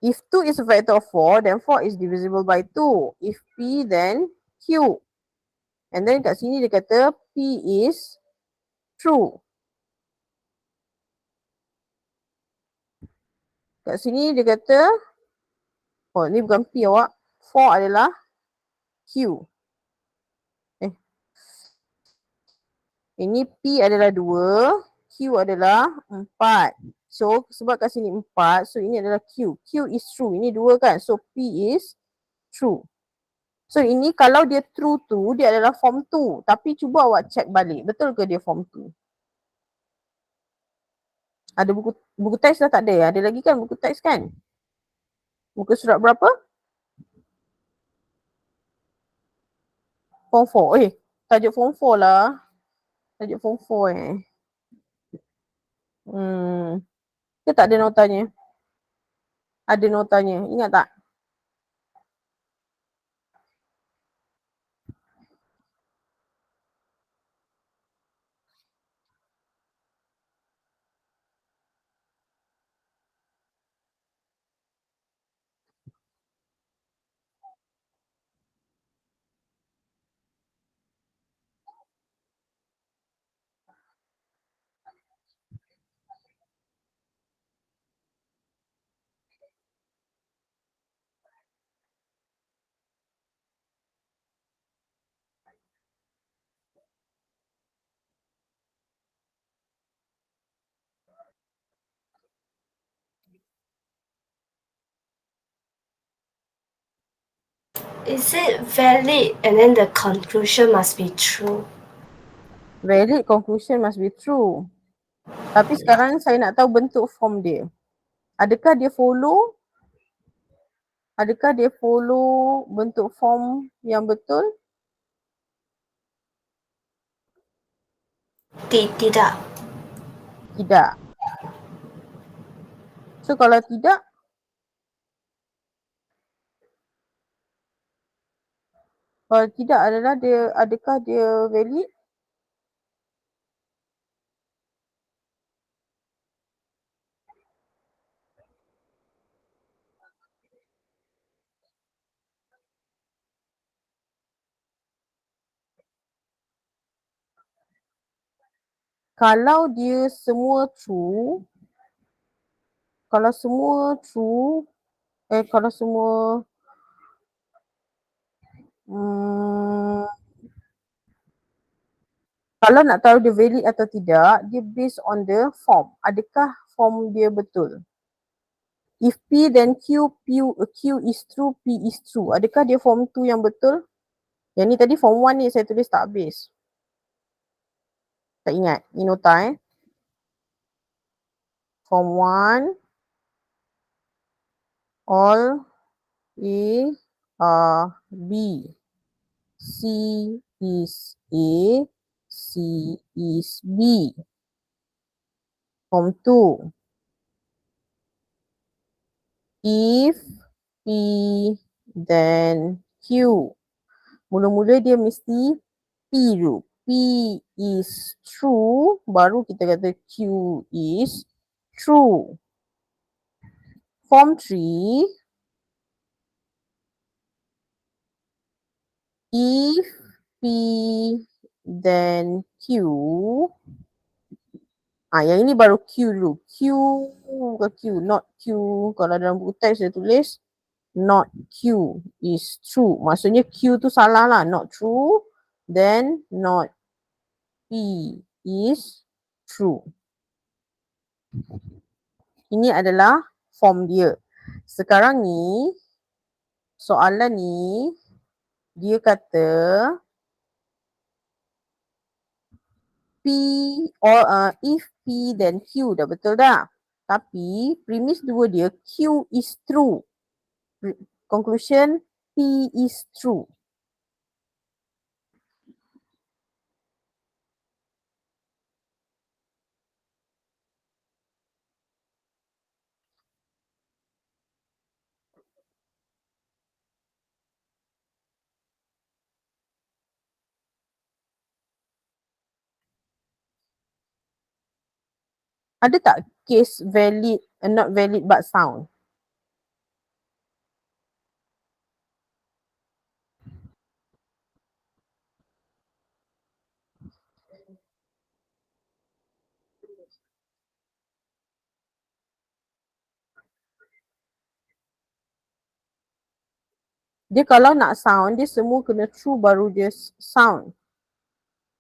If 2 is a factor of 4, then 4 is divisible by 2. If P, then Q. And then kat sini dia kata P is true. Kat sini dia kata, oh ni bukan P awak. 4 adalah Q. Ini P adalah 2, Q adalah 4. So, sebab kat sini 4, so ini adalah Q. Q is true. Ini 2 kan? So, P is true. So, ini kalau dia true tu, dia adalah form 2. Tapi cuba awak check balik. Betul ke dia form 2? Ada buku teks dah tak ada? Ada lagi kan buku teks kan? Muka surat berapa? Form 4. Tajuk form 4 lah. Tajuk form 4 Ke tak ada notanya? Ada notanya. Ingat tak? Is it valid and then the conclusion must be true? Valid conclusion must be true. Tapi sekarang saya nak tahu bentuk form dia. Adakah dia follow? Adakah dia follow bentuk form yang betul? Tidak. Tidak. So kalau tidak, adalah dia, adakah dia valid? Kalau dia semua true, kalau semua true, kalau semua kalau nak tahu dia valid atau tidak, dia based on the form. Adakah form dia betul? If P then Q is true, P is true. Adakah dia form 2 yang betul? Yang ni tadi form 1 ni saya tulis tak habis. Tak ingat. Ni nota Form 1, all A are B. C is A, C is B. Form 2. If P then Q. Mula-mula dia mesti P dulu. P is true, baru kita kata Q is true. Form 3. If P then Q. Yang ini baru Q dulu. Q bukan Q, not Q. Kalau dalam buku teks saya tulis not Q is true. Maksudnya Q tu salah lah, not true. Then not P is true. Ini adalah form dia. Sekarang ni, soalan ni, dia kata P or if P then Q, dah betul dah. Tapi premis dua dia Q is true. Conclusion P is true. Ada tak case valid, not valid but sound? Dia kalau nak sound, dia semua kena true baru dia sound.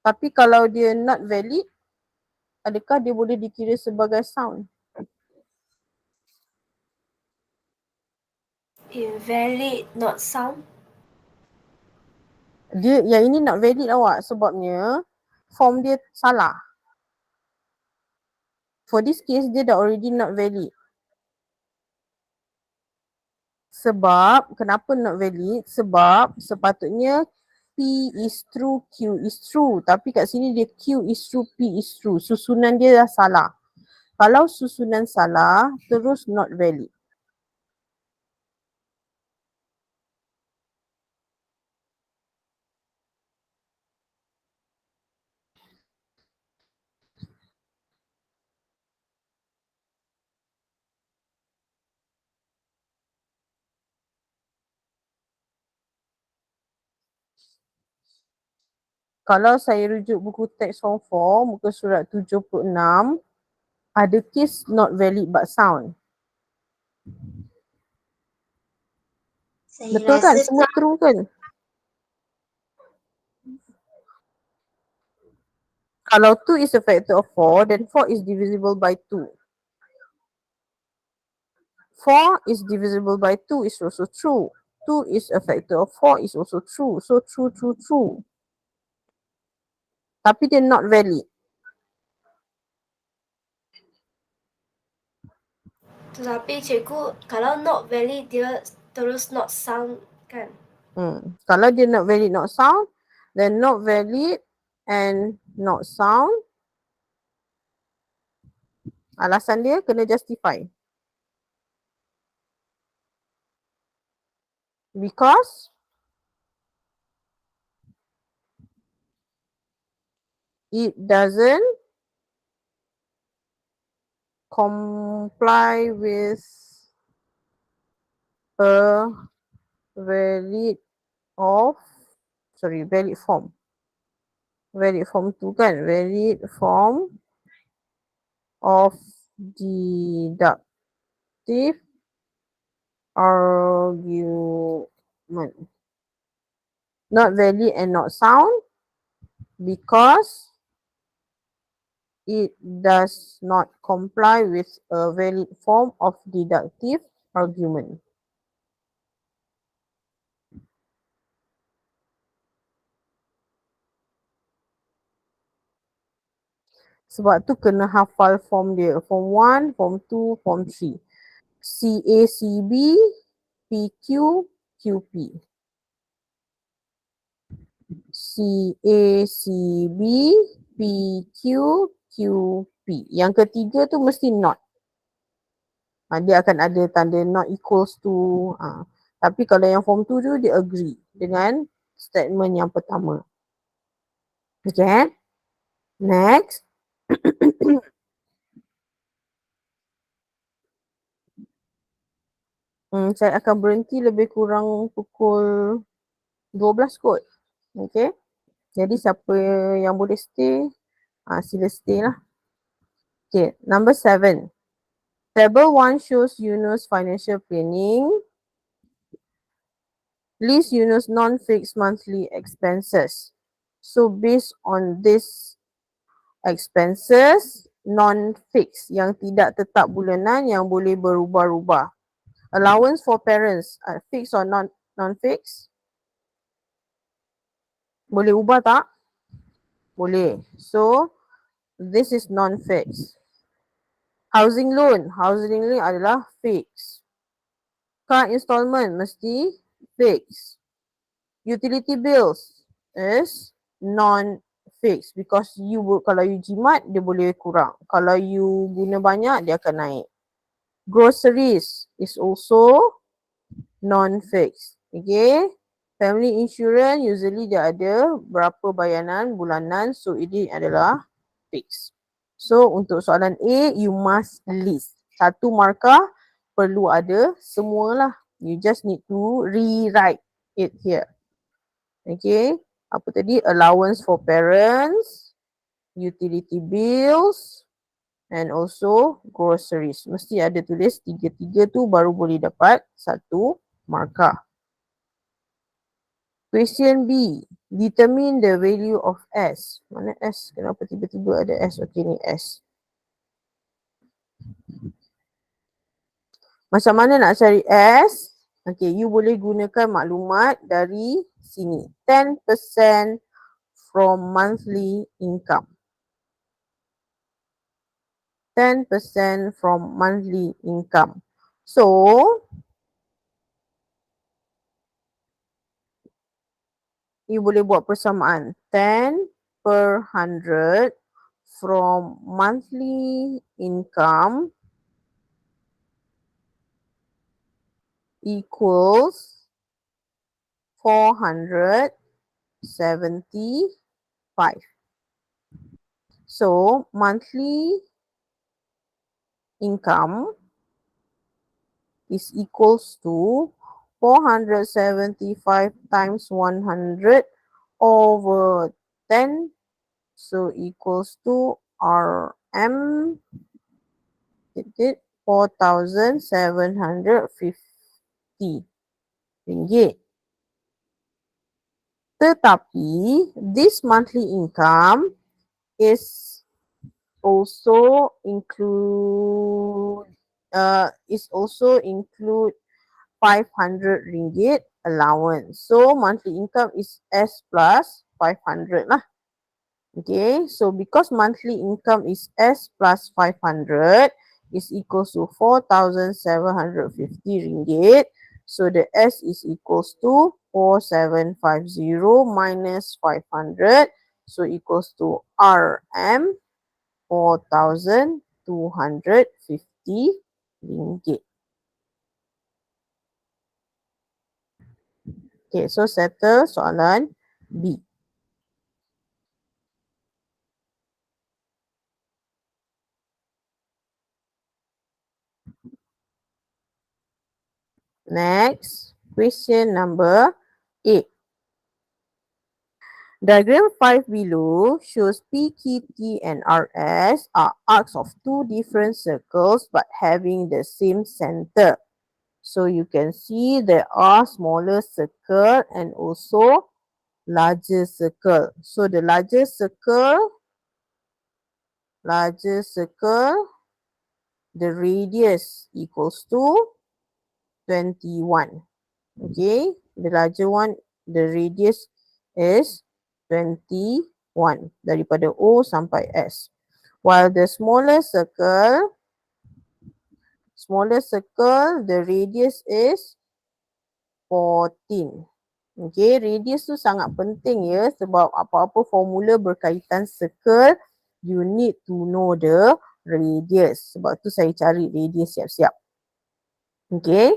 Tapi kalau dia not valid, adakah dia boleh dikira sebagai sound? Invalid, not sound. Dia yang ini not valid awak sebabnya form dia salah. For this case dia dah already not valid. Sebab, kenapa not valid? Sebab sepatutnya P is true, Q is true. Tapi kat sini dia Q is true, P is true. Susunan dia dah salah. Kalau susunan salah, terus not valid. Kalau saya rujuk buku teks form 4, muka surat 76, ada case not valid but sound. Saya Betul kan? rasa Semua true kan? Kalau 2 is a factor of 4, then 4 is divisible by 2. 4 is divisible by 2 is also true. 2 is a factor of 4 is also true. So true, true, true. Tapi dia not valid. tetapi cikgu kalau not valid dia terus not sound kan? Kalau dia not valid, not sound, then not valid and not sound, alasan dia kena justify. Because it doesn't comply with a valid valid form. Valid form tu kan? Valid form of deductive argument. Not valid and not sound because it does not comply with a valid form of deductive argument. Sebab tu kena hafal form dia. Form 1, form 2, form 3. CA, CB, PQ, QP. CA, CB, PQ, QP. Yang ketiga tu mesti not. Dia akan ada tanda not equals to. Tapi kalau yang form 2 tu dia agree dengan statement yang pertama. Okay. Next. Saya akan berhenti lebih kurang pukul 12 kot. Okay. Jadi siapa yang boleh stay, sila stay lah. Okay. Number 7. Table 1 shows Yunus financial planning. List Yunus non-fixed monthly expenses. So based on this expenses, non-fixed yang tidak tetap bulanan yang boleh berubah-ubah. Allowance for parents, fixed or non-fixed? Boleh ubah tak? Boleh. So this is non-fixed. Housing loan adalah fixed. Car installment mesti fixed. Utility bills is non-fixed because kalau you jimat dia boleh kurang. Kalau you guna banyak dia akan naik. Groceries is also non-fixed. Okay. Family insurance usually dia ada berapa bayaran bulanan, so ini adalah fixed. So untuk soalan A, you must list. Satu markah perlu ada semualah. You just need to rewrite it here. Okay. Apa tadi? Allowance for parents, utility bills, and also groceries. Mesti ada tulis tiga-tiga tu baru boleh dapat satu markah. Question B. Determine the value of S. Mana S? Kenapa tiba-tiba ada S? Okay, ni S. Macam mana nak cari S? Okay, you boleh gunakan maklumat dari sini. 10% from monthly income. 10% from monthly income. So, you boleh buat persamaan. 10 per 100 from monthly income equals 475. So monthly income is equals to 475 times 100 over 10. So equals to RM 4,750 ringgit. Tetapi this monthly income is also include 500 ringgit allowance. So monthly income is S plus 500 lah. Okay, so because monthly income is S plus 500 is equals to 4,750 ringgit. So the S is equals to 4750 minus 500. So equals to RM 4,250 ringgit. Okay, so settle soalan B. Next, question number 8. Diagram 5 below shows P, Q, T and RS are arcs of two different circles but having the same center. So you can see there are smaller circle and also larger circle. So the larger circle, the radius equals to 21. Okay, the larger one, the radius is 21 daripada O sampai S. While the smaller circle, the radius is 14. Okay, radius tu sangat penting ya sebab apa-apa formula berkaitan circle, you need to know the radius. Sebab tu saya cari radius siap-siap. Okay.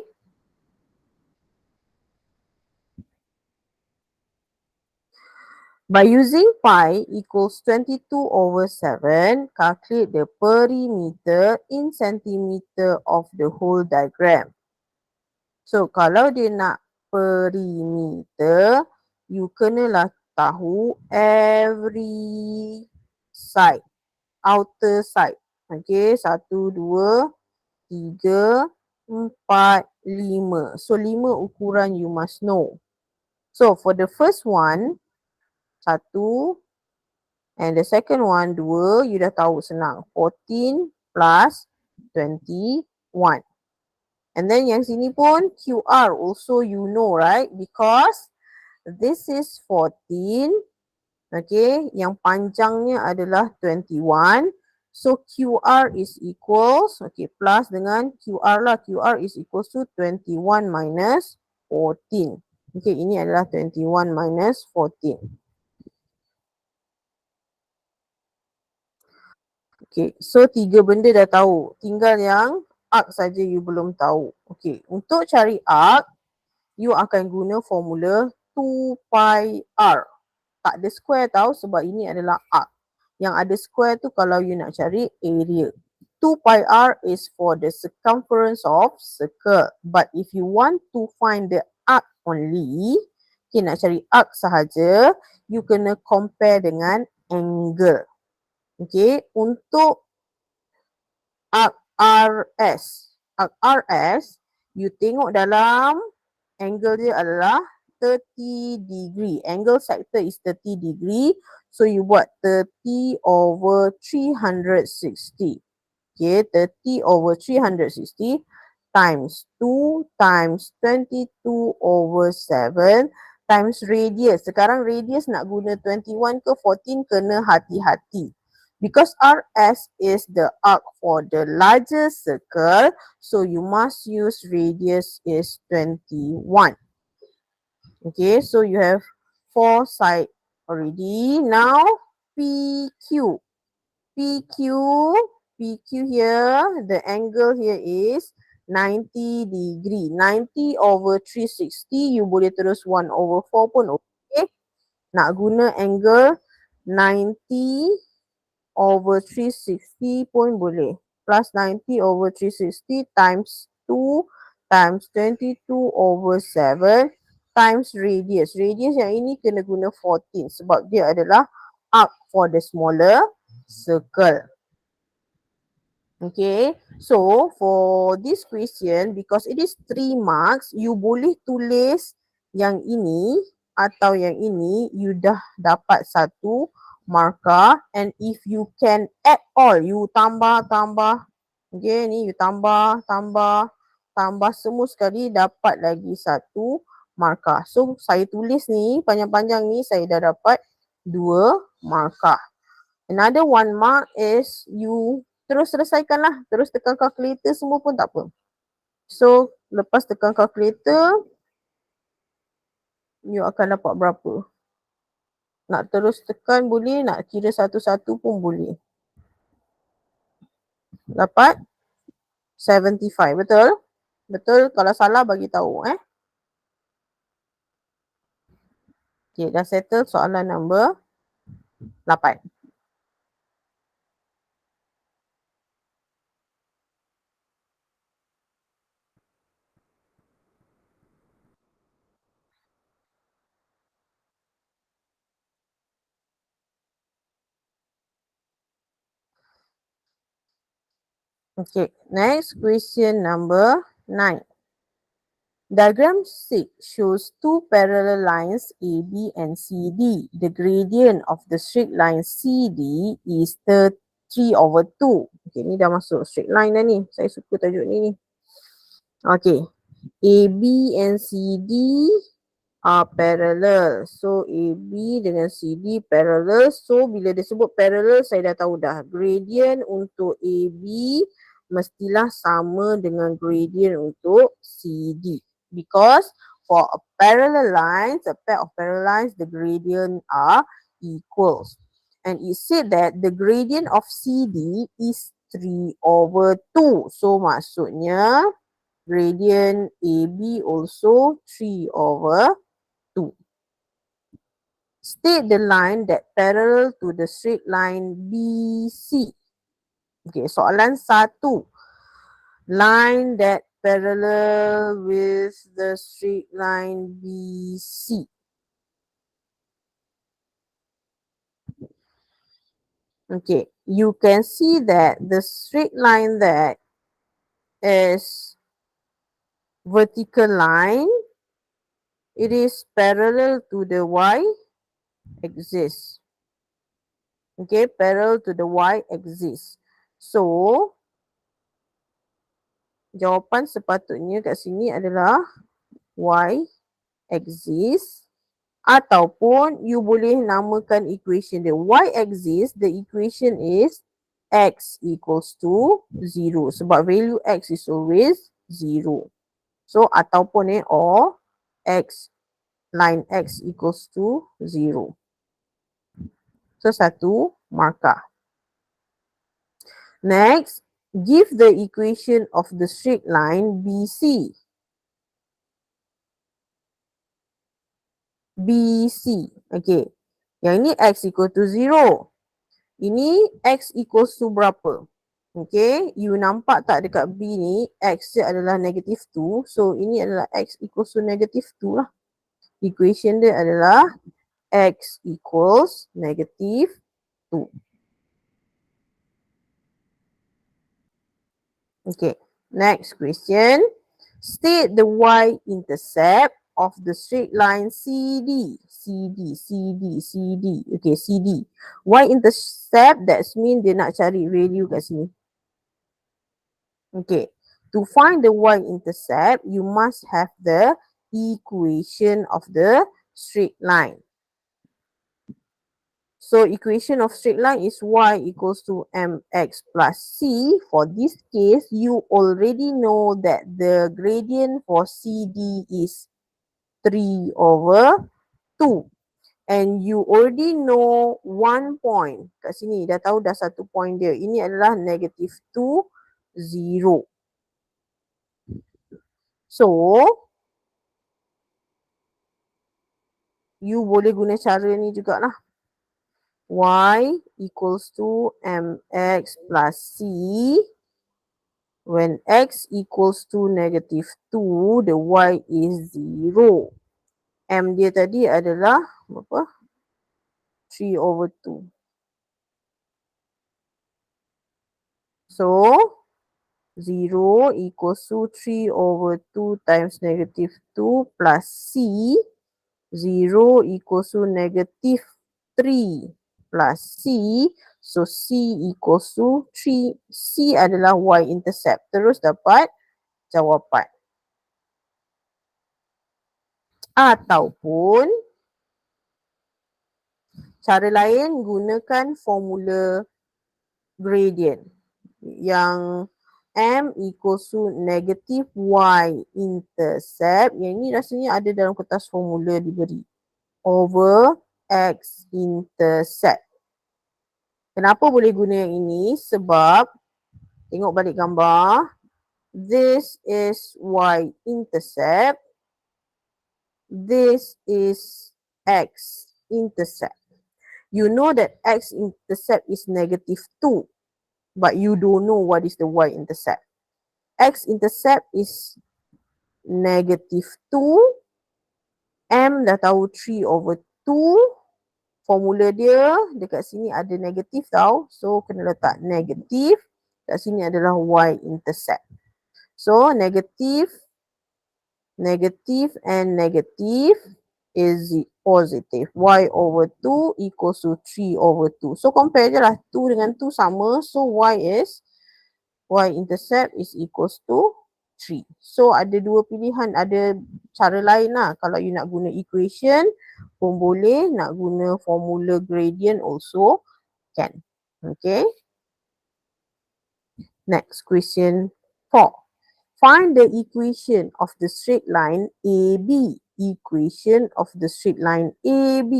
By using pi equals 22 over 7, calculate the perimeter in centimeter of the whole diagram. So, kalau dia nak perimeter, you kenalah tahu every side, outer side. Okay, 1, 2, 3, 4, 5. So, 5 ukuran you must know. So, for the first one, 1, and the second one, 2, you dah tahu senang. 14 plus 21. And then yang sini pun QR also you know, right? Because this is 14. Okay, yang panjangnya adalah 21. So QR is equals, okay, plus dengan QR lah. QR is equals to 21 minus 14. Okay, ini adalah 21 minus 14. Okay, so 3 benda dah tahu. Tinggal yang arc saja you belum tahu. Okay, untuk cari arc, you akan guna formula 2 pi r. Tak ada square tahu sebab ini adalah arc. Yang ada square tu kalau you nak cari area. 2 pi r is for the circumference of circle. But if you want to find the arc only, okay, nak cari arc sahaja, you kena compare dengan angle. Okay, untuk arc RS, you tengok dalam angle dia adalah 30 degree. Angle sector is 30 degree. So you buat 30 over 360. Okay, 30 over 360 times 2 times 22 over 7 times radius. Sekarang radius nak guna 21 ke 14 kena hati-hati. Because RS is the arc for the larger circle, so you must use radius is 21. Okay, so you have 4 side already. Now PQ. PQ, PQ here, the angle here is 90 degree. 90 over 360, you boleh terus 1 over 4 pun okay. Nak guna angle 90 over 360 pun boleh. Plus 90 over 360 times 2 times 22 over 7 times radius. Radius yang ini kena guna 14 sebab dia adalah arc for the smaller circle. Okay, so for this question, because it is 3 marks, you boleh tulis yang ini atau yang ini, you dah dapat 1 markah. And if you can add all, you tambah. Okay, ni you tambah semua sekali dapat lagi 1 markah. So saya tulis ni, panjang-panjang ni saya dah dapat 2 markah. Another 1 mark is you terus selesaikanlah. Terus tekan calculator semua pun tak apa. So, lepas tekan calculator, you akan dapat berapa. Nak terus tekan boleh, nak kira satu-satu pun boleh. Dapat 75, betul? Betul, kalau salah bagi tahu Okay, dah settle soalan number 8. Okay, next question number 9. Diagram 6 shows 2 parallel lines AB and CD. The gradient of the straight line CD is 3 over 2. Okay, ni dah masuk straight line dah ni. Saya suka tajuk ni. Okay, AB and CD are parallel. So, AB dengan CD parallel. So, bila dia sebut parallel, saya dah tahu dah. Gradient untuk AB mestilah sama dengan gradient untuk CD. Because for a parallel lines, a pair of parallel lines, the gradient are equals. And it said that the gradient of CD is 3 over 2. So, maksudnya gradient AB also 3 over 2. State the line that parallel to the straight line BC. Okay, soalan 1. Line that parallel with the straight line BC. Okay, you can see that the straight line that is vertical line, it is parallel to the y-axis. Okay, parallel to the y-axis. So, jawapan sepatutnya kat sini adalah y-axis ataupun you boleh namakan equation dia. Y-axis, the equation is x equals to 0 sebab value x is always 0. So, ataupun or x, line x equals to 0. So, 1 markah. Next, give the equation of the straight line BC. BC. Okay. Yang ini x equal to 0. Ini x equals to berapa? Okay. You nampak tak dekat B ni, x dia adalah negative 2. So, ini adalah x equals to negative 2 lah. Equation dia adalah x equals negative 2. Okay, next question. State the y-intercept of the straight line CD. Okay, CD. Y-intercept, that's mean dia nak cari value kat sini. Okay, to find the y-intercept, you must have the equation of the straight line. So, equation of straight line is y equals to mx plus c. For this case, you already know that the gradient for CD is 3 over 2. and you already know 1 point. Kat sini dah tahu dah 1 point dia. Ini adalah negative 2, 0. So, you boleh guna cara ni jugalah. Y equals to mx plus c. When x equals to negative 2, the y is 0. M dia tadi adalah apa? 3/2. So, 0 equals to 3/2 times negative 2 plus c. 0 equals to negative 3 plus c. So, c equals to 3. C adalah y-intercept. Terus dapat jawapan. Ataupun cara lain gunakan formula gradient yang m equals to negative y-intercept. Yang ini rasanya ada dalam kertas formula diberi. Over x-intercept. Kenapa boleh guna yang ini? Sebab, tengok balik gambar. This is y-intercept. This is x-intercept. You know that x-intercept is negative 2. But you don't know what is the y-intercept. X-intercept is negative 2. M dah tahu 3/2. Formula dia dekat sini ada negatif tau. So, kena letak negatif. Kat sini adalah y-intercept. So, negative, negative and negative is positive. Y/2 equals to 3/2. So, compare je lah. 2 dengan 2 sama. So, y-intercept is equals to 3. So, ada dua pilihan. Ada cara lain lah. Kalau you nak guna equation pun boleh. Nak guna formula gradient also can. Okay. Next, question 4. Find the equation of the straight line AB. Equation of the straight line AB.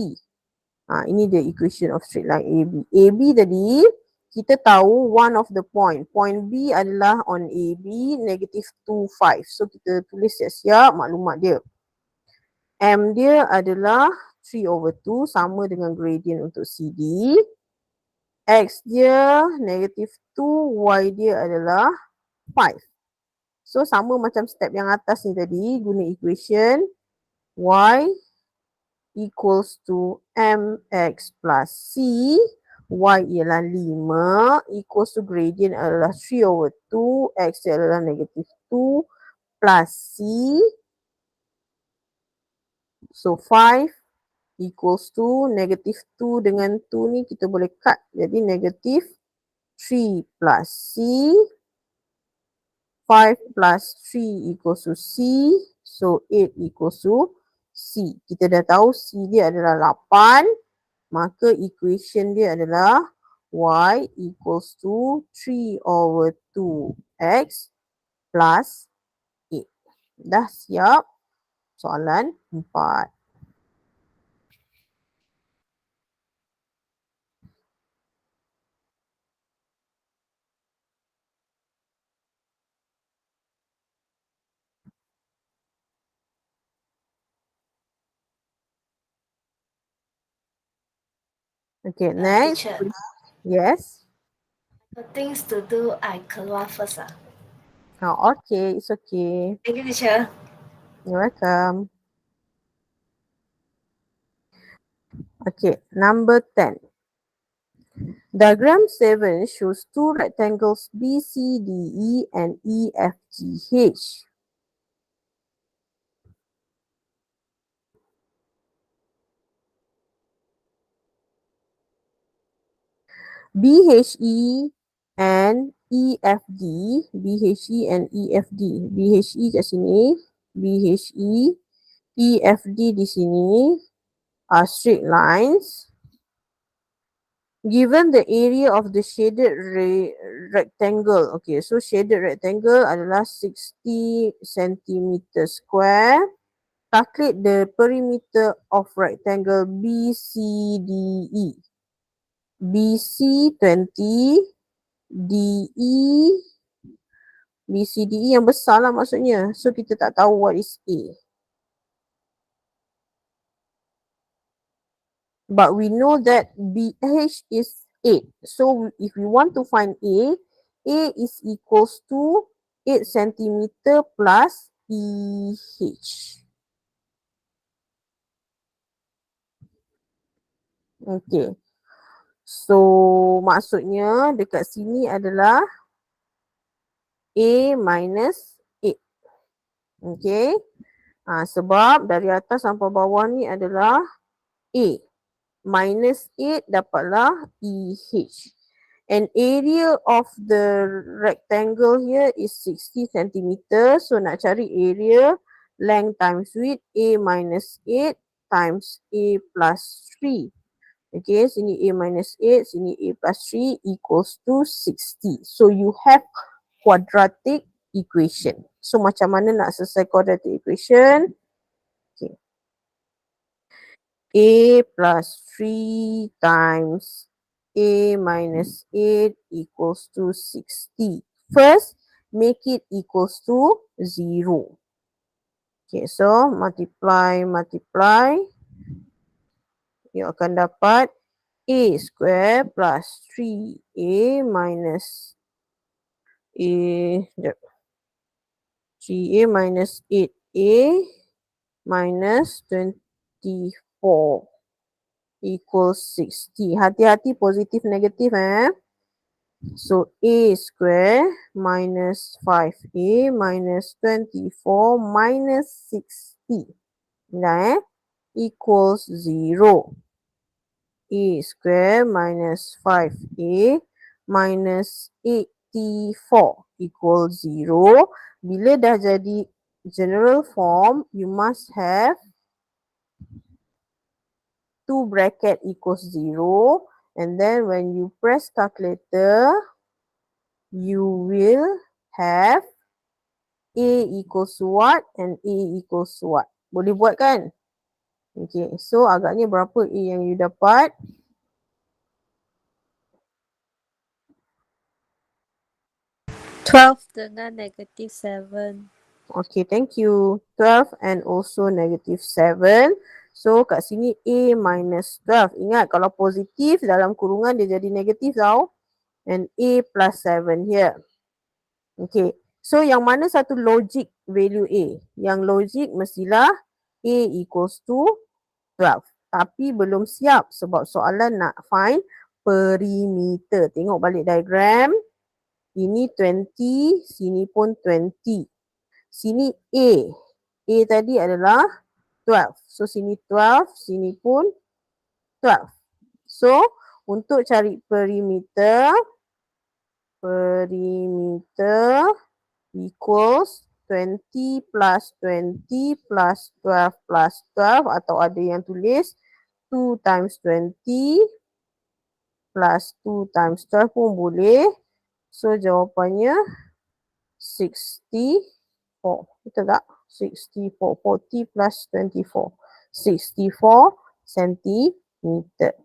Ini the equation of straight line AB. AB tadi, kita tahu one of the point. Point B adalah on AB, negative 2, 5. So, kita tulis siap-siap maklumat dia. M dia adalah 3/2, sama dengan gradient untuk CD. X dia negative 2, Y dia adalah 5. So, sama macam step yang atas ni tadi, guna equation Y equals to mx plus c. Y ialah 5, equals to gradient adalah 3/2, X adalah negative 2 plus C. So 5 equals to negative 2 dengan 2 ni kita boleh cut. Jadi negative 3 plus C. 5 plus 3 equals to C. So 8 equals to C. Kita dah tahu C dia adalah 8. Maka equation dia adalah Y equals to 3/2 X plus 8. Dah siap? Soalan 4. Okay, next. Teacher, Yes. the things to do, I keluar first ah. Oh, okay, it's okay. Thank you, teacher. You're welcome. Okay, number 10. Diagram 7 shows two rectangles BCDE and EFGH. BHE and EFD, BHE and EFD, BHE kat sini, BHE, EFD di sini are straight lines. Given the area of the shaded rectangle, okay, so shaded rectangle adalah 60 cm square calculate the perimeter of rectangle BCDE. BC 20, DE, BCDE yang besar lah maksudnya. So kita tak tahu what is A. But we know that BH is 8. So if we want to find A is equals to 8 centimeter plus EH. Okay. So maksudnya dekat sini adalah A minus 8. Okay. Sebab dari atas sampai bawah ni adalah A. Minus 8 dapatlah EH. And area of the rectangle here is 60 cm. So nak cari area, length times width, A minus 8 times A plus 3. Okay, sini A minus 8, sini A plus 3 equals to 60. So you have quadratic equation. So macam mana nak selesai quadratic equation? Okay. A plus 3 times A minus 8 equals to 60. First, make it equals to 0. Okay, so multiply. You akan dapat A square plus 3A minus 3A minus 8A minus 24 equals 60. Hati-hati positif negatif So A square minus 5A minus 24 minus 60. Dah equals 0. A square minus 5A minus 84 equals 0. Bila dah jadi general form, you must have 2 bracket equals 0. And then when you press calculator, you will have A equals what and A equals what. Boleh buat kan? Okay, so agaknya berapa A yang you dapat? dengan negative 7. Okay, thank you. 12 and also negative 7. So, kat sini A minus 12. Ingat, kalau positif dalam kurungan dia jadi negatif tau. And A plus 7 here. Okay. So, yang mana satu logic value A? Yang logic mestilah A equals to 12. Tapi belum siap sebab soalan nak find perimeter. Tengok balik diagram. Ini 20, sini pun 20. Sini A. A tadi adalah 12. So, sini 12, sini pun 12. So, untuk cari perimeter equals 20 plus 20 plus 12 plus 12 atau ada yang tulis 2 times 20 plus 2 times 12 pun boleh. So, jawapannya 64. Betul tak? 64. 40 plus 24. 64 centimeter.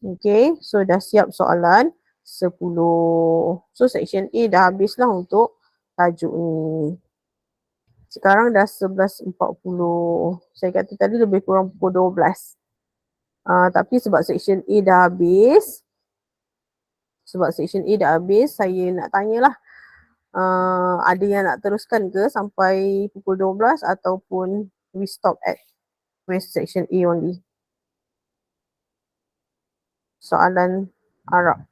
Okay. So, dah siap soalan 10. So, section A dah habislah untuk tajuk ni. Sekarang dah 11.40. Saya kata tadi lebih kurang pukul 12. Tapi sebab section A dah habis, saya nak tanyalah. Ada yang nak teruskan ke sampai pukul 12 ataupun we stop at section A only? Soalan Arab.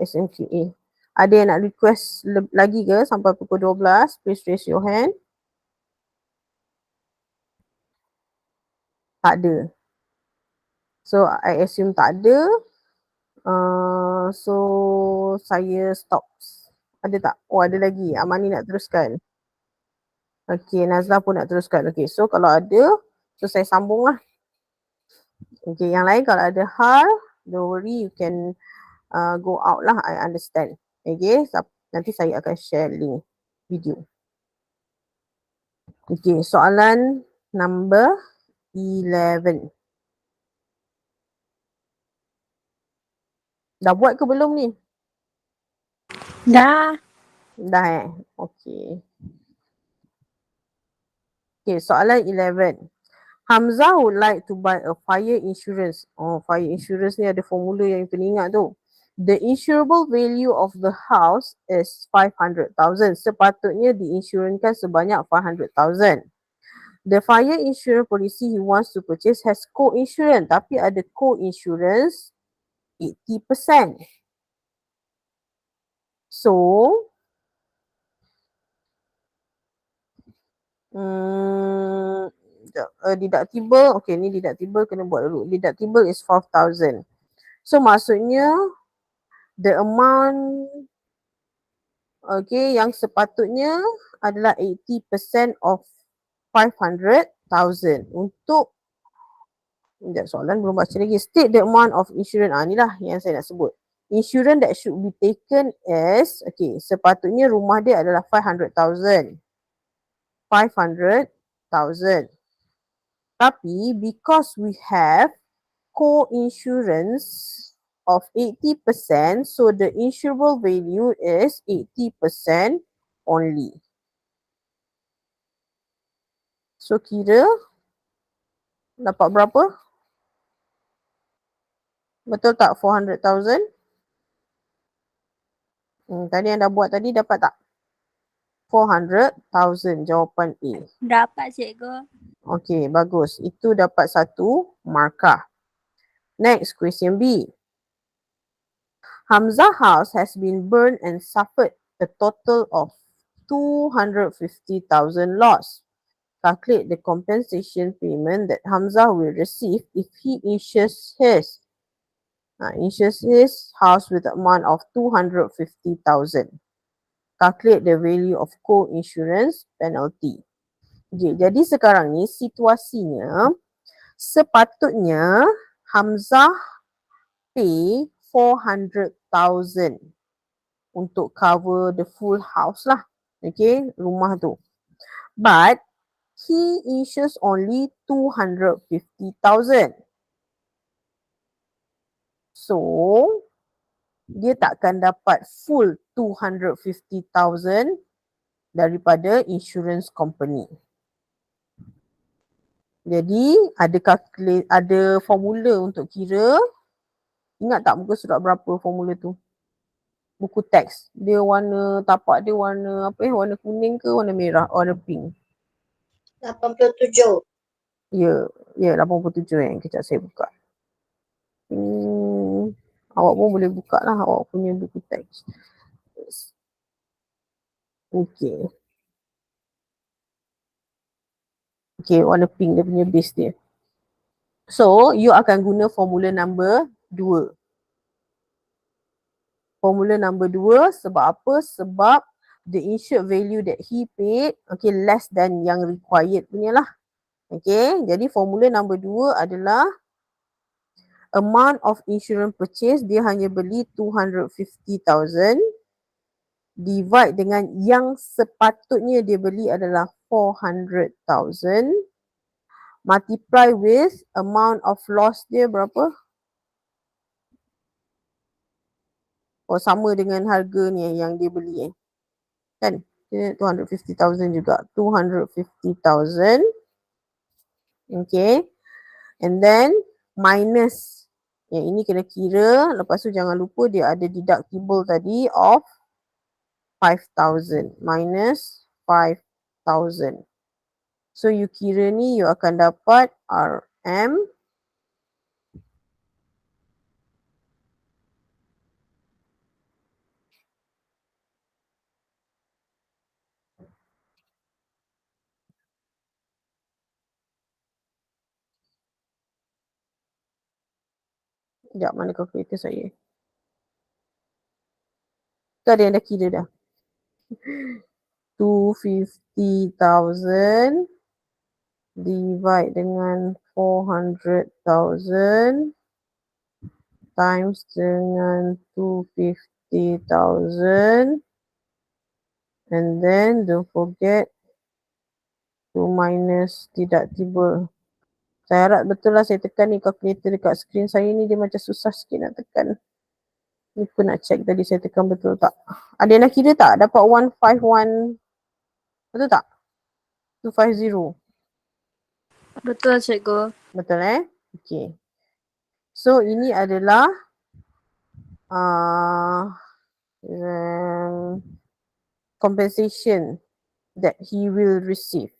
SMQA. Ada yang nak request lagi ke sampai pukul 12? Please raise your hand. Tak ada. So, I assume tak ada. So, saya stop. Ada tak? Oh, ada lagi. Amani nak teruskan. Okay, Nazla pun nak teruskan. Okay, so kalau ada, so saya sambung lah. Okay, yang lain kalau ada hal, don't worry, you can go out lah. I understand. Okay, nanti saya akan share link video. Okay, soalan number 11. Dah buat ke belum ni? Dah. Dah Okay. Okay, soalan 11. Hamzah would like to buy a fire insurance. Oh, fire insurance ni ada formula yang kena ingat tu. The insurable value of the house is 500,000. Sepatutnya diinsurkan sebanyak 500,000. The fire insurance policy he wants to purchase has co-insurance. Tapi ada co-insurance 80%. So, deductible, okay ni deductible kena buat dulu. Deductible is 5,000. So maksudnya the amount okay yang sepatutnya adalah 80% of 500,000 untuk soalan belum baca lagi. State the amount of insurance. Ni lah yang saya nak sebut. Insurance that should be taken is, okay, sepatutnya rumah dia adalah 500,000. 500,000. Tapi because we have co-insurance of 80%, so the insurable value is 80% only. So kira dapat berapa? Betul tak 400,000? Tadi yang dah buat tadi dapat tak? 400,000 jawapan A. Dapat cikgu. Okay, bagus. Itu dapat satu markah. Next, question B. Hamzah house has been burned and suffered a total of 250,000 loss. Calculate the compensation payment that Hamzah will receive if he insures his house with the amount of 250,000. Calculate the value of co-insurance penalty. Okay, jadi sekarang ni situasinya sepatutnya Hamzah pay 400,000 untuk cover the full house lah. Okay, rumah tu. But he insures only 250,000. So, dia takkan dapat full 250,000 daripada insurance company. Jadi, ada formula untuk kira. Ingat tak muka surat berapa formula tu? Buku teks. Dia warna, tapak dia warna apa warna kuning ke warna merah? Warna pink. 87. Ya, 87 Kejap saya buka. Awak pun boleh buka lah awak punya buku teks. Okay. Okay, warna pink dia punya base dia. So, you akan guna formula number 2. Formula number 2 sebab apa? Sebab the insured value that he paid, okay, less than yang required punya lah. Okay, jadi formula number 2 adalah amount of insurance purchase, dia hanya beli 250,000 divide dengan yang sepatutnya dia beli adalah 400,000 multiply with amount of loss dia berapa? Oh, sama dengan harga ni yang dia beli kan? 250,000 juga. 250,000. Okay. And then minus. Yang ini kena kira. Lepas tu jangan lupa dia ada deductible tadi of 5,000 minus 5,000. So you kira ni you akan dapat RM sekejap mana kalkulator saya. Tu ada yang dah kira dah. 250,000 divide dengan 400,000 times dengan 250,000 and then don't forget To minus deductible. Saya harap betul lah saya tekan ni calculator dekat screen saya ni, dia macam susah sikit nak tekan. Ni pun nak check tadi saya tekan betul tak. Ada yang nak kira tak? Dapat 151. Betul tak? 250. Betul cikgu. Betul Okay. So ini adalah compensation that he will receive.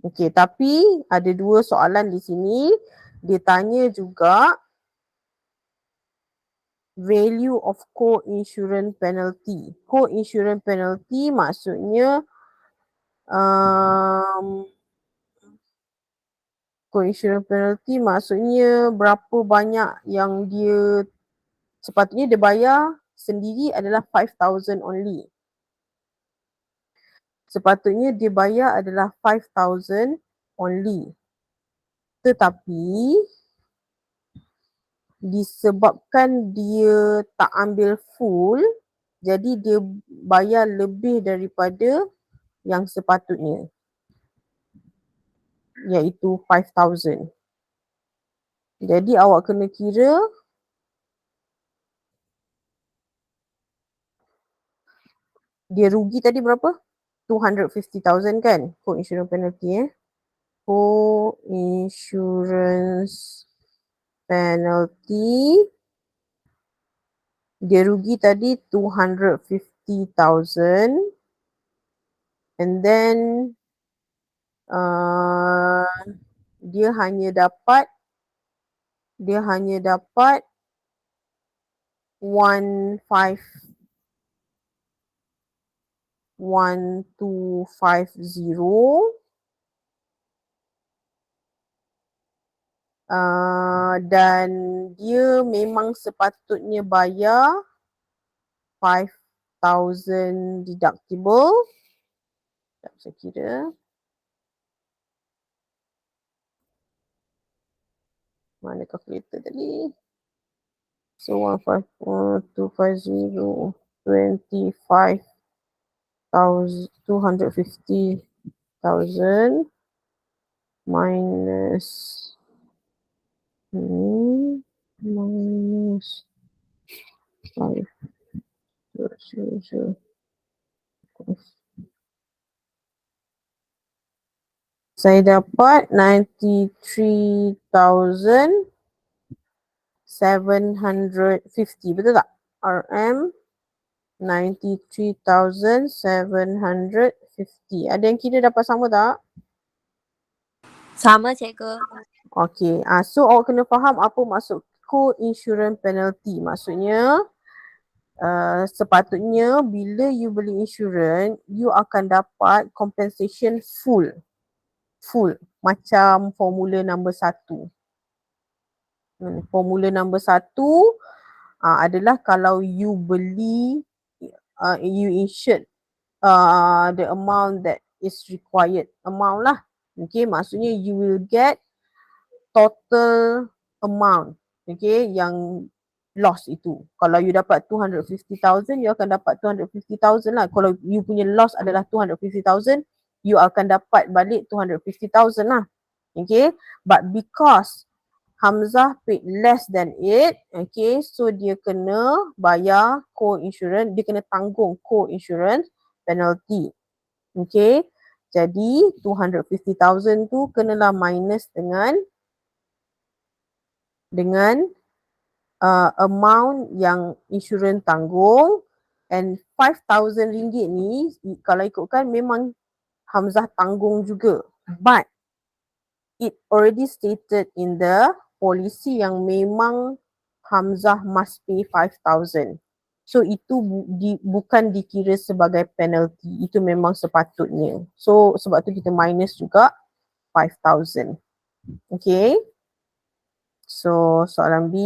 Okay, tapi ada dua soalan di sini. Dia tanya juga value of co-insurance penalty. Co-insurance penalty maksudnya co-insurance penalty maksudnya berapa banyak yang dia sepatutnya dia bayar sendiri adalah 5,000 only. Sepatutnya dia bayar adalah 5,000 only. Tetapi disebabkan dia tak ambil full, jadi dia bayar lebih daripada yang sepatutnya, iaitu 5,000. Jadi awak kena kira dia rugi tadi berapa? 250,000 kan? Co-insurance penalty Co-insurance penalty. Dia rugi tadi 250,000. And then dia hanya dapat 1250 dan dia memang sepatutnya bayar 5,000 deductible. Sekejap saya kira. Mana calculator tadi? So 151,250 25,250,000 minus minus 5. Saya dapat 93,750. Betul tak? RM 93,750. Ada yang kira dapat sama tak? Sama cikgu. Okay. So awak kena faham apa maksud co-insurance penalty. Maksudnya sepatutnya bila you beli insurans, you akan dapat compensation full. Macam formula nombor 1. Formula nombor 1 adalah kalau you beli, you insured the amount that is required amount lah. Okay, maksudnya you will get total amount, okay, yang loss itu. Kalau you dapat 250,000, you akan dapat 250,000 lah. Kalau you punya loss adalah 250,000, you akan dapat balik 250,000 lah. Okay, but because Hamzah paid less than it, okay, so dia kena bayar co-insurance, dia kena tanggung co-insurance penalty. Okay, jadi 250,000 tu kenalah minus dengan amount yang insurans tanggung, and 5,000 ringgit ni kalau ikutkan memang Hamzah tanggung juga, but it already stated in the policy yang memang Hamzah must pay 5,000. So itu bukan dikira sebagai penalty, itu memang sepatutnya. So sebab tu kita minus juga 5,000. Okay. So soalan B.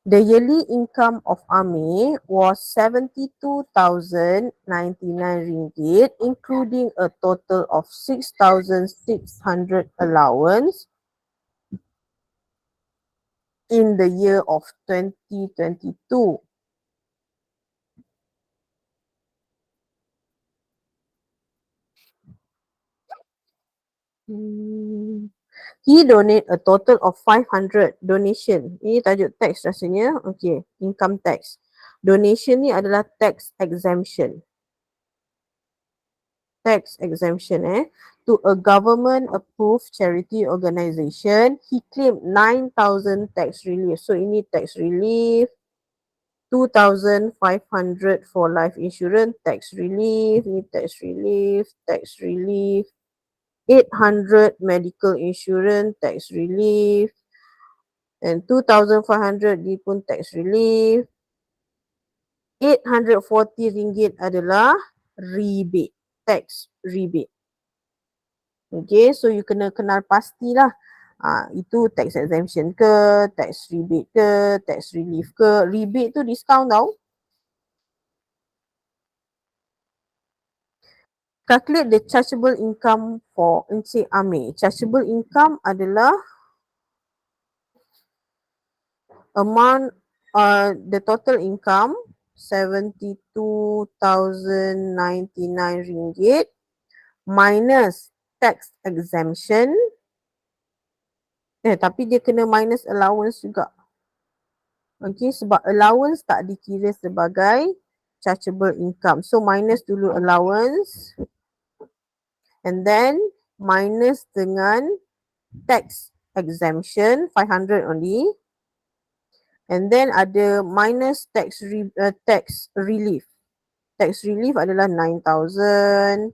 The yearly income of Amir was 72,099 ringgit, including a total of 6,600 allowance in the year of 2022. He donate a total of 500 donation. Ini tajuk teks rasanya. Okay, income tax. Donation ni adalah tax exemption. Tax exemption to a government approved charity organisation. He claimed 9,000 tax relief. So ini tax relief. 2,500 for life insurance, tax relief, ni tax relief, tax relief. 800 medical insurance, tax relief. And 2,500 ni pun tax relief. 840 ringgit adalah rebate, tax rebate. Okay, so you kena kenal pastilah. Itu tax exemption ke, tax rebate ke, tax relief ke. Rebate tu discount tau. Calculate the chargeable income for Encik Amir. Chargeable income adalah amount, the total income 72,099 ringgit minus tax exemption. Tapi dia kena minus allowance juga. Okay, sebab allowance tak dikira sebagai chargeable income. So minus dulu allowance. And then minus dengan tax exemption 500 only. And then ada minus tax relief. Tax relief adalah 9,000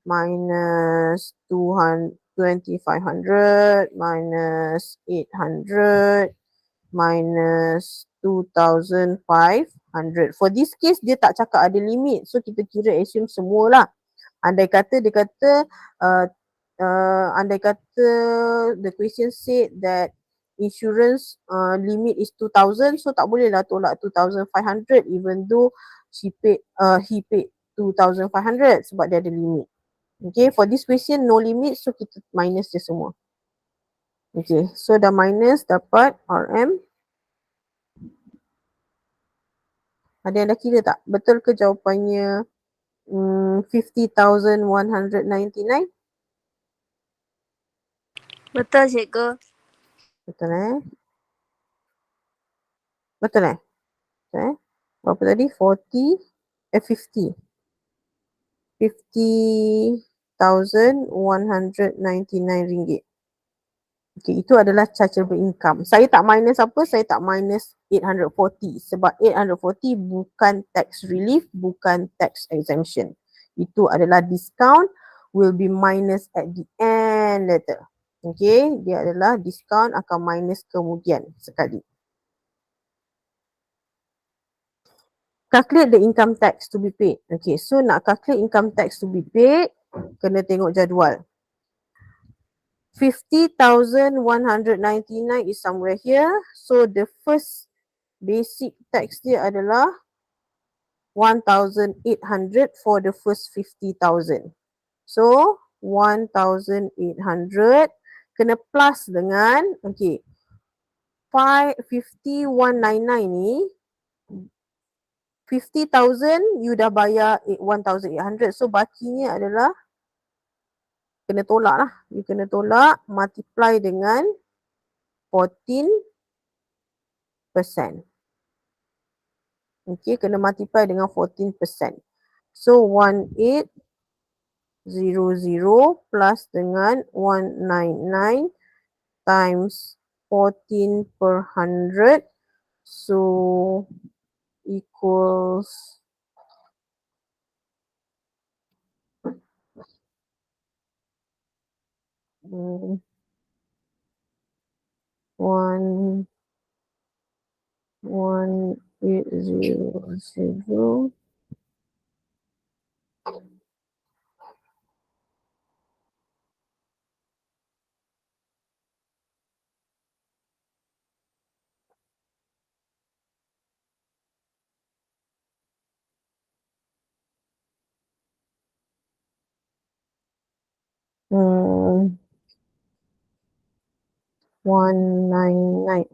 minus 2,500 minus 800 minus 2,500. For this case dia tak cakap ada limit. So kita kira assume semualah. Andai kata dia kata andai kata the question said that insurance limit is 2,000, so tak boleh lah tolak 2,500 even though he paid 2,500 sebab dia ada limit. Okay, for this question no limit, so kita minus je semua. Okay, so dah minus dapat RM. Ada yang dah kira tak? Betul ke jawapannya 50,199? Betul cikgu. Betul Betul Betul Berapa tadi? 50. 50,199 ringgit. Okay, itu adalah chargeable income. Saya tak minus apa? Saya tak minus 840 sebab 840 bukan tax relief, bukan tax exemption. Itu adalah discount, will be minus at the end later. Okay, dia adalah discount akan minus kemudian sekali. Calculate the income tax to be paid. Okay, so nak calculate income tax to be paid, kena tengok jadual. 50,199 is somewhere here. So the first basic tax dia adalah 1,800 for the first 50,000. So 1,800 kena plus dengan, okay, 50,199 ni 50,000 you dah bayar 1,800. So bakinya adalah kena tolak lah. You kena tolak, multiply dengan 14%. Okay, kena multiply dengan 14%. So 1800 plus dengan 199 times 14 per 100. So equals 1800. Hmm, 199.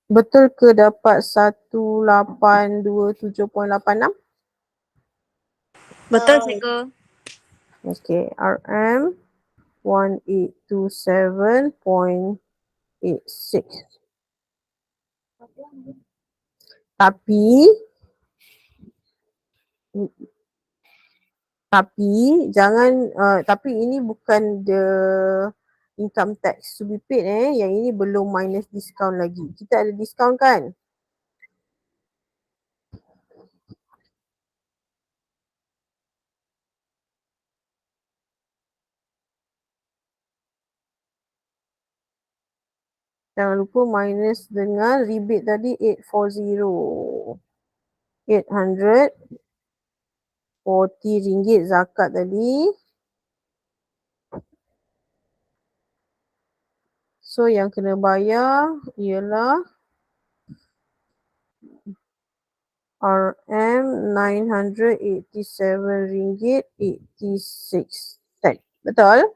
Betul ke dapat 1827.86? Betul cikgu. Okay, RM 1827.86. Tapi jangan tapi ini bukan the income tax to be paid yang ini belum minus discount lagi. Kita ada discount kan? Jangan lupa minus dengan rebate tadi 840. 840 ringgit zakat tadi. So yang kena bayar ialah RM 987 ringgit 86 sen. Betul?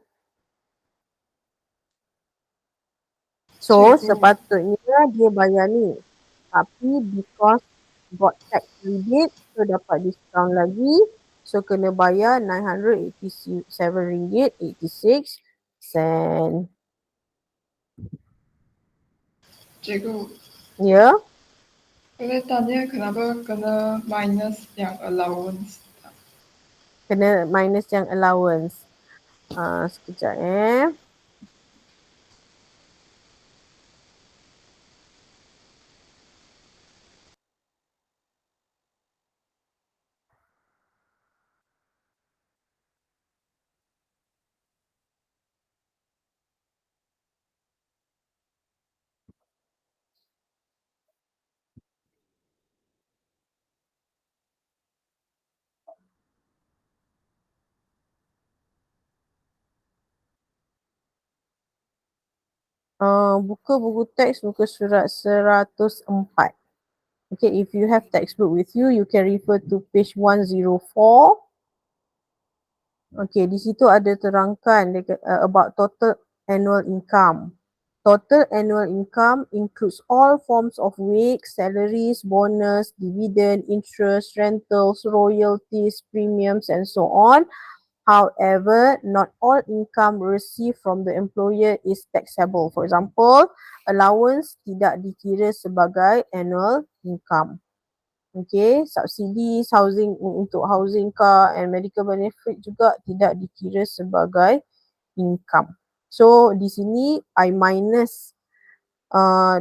So sepatutnya dia bayar ni. Tapi because got tax rebate, so dapat discount lagi. So kena bayar 987 ringgit 86 sen. Cikgu, Ya? boleh tanya kenapa kena minus yang allowance? Kena minus yang allowance. Sekejap buka buku teks muka surat 104. Okay, if you have textbook with you, you can refer to page 104. Okay, di situ ada terangkan about total annual income. Total annual income includes all forms of wage, salaries, bonus, dividend, interest, rentals, royalties, premiums, and so on. However, not all income received from the employer is taxable. For example, allowance tidak dikira sebagai annual income. Okay, subsidies housing untuk housing car and medical benefit juga tidak dikira sebagai income. So di sini I minus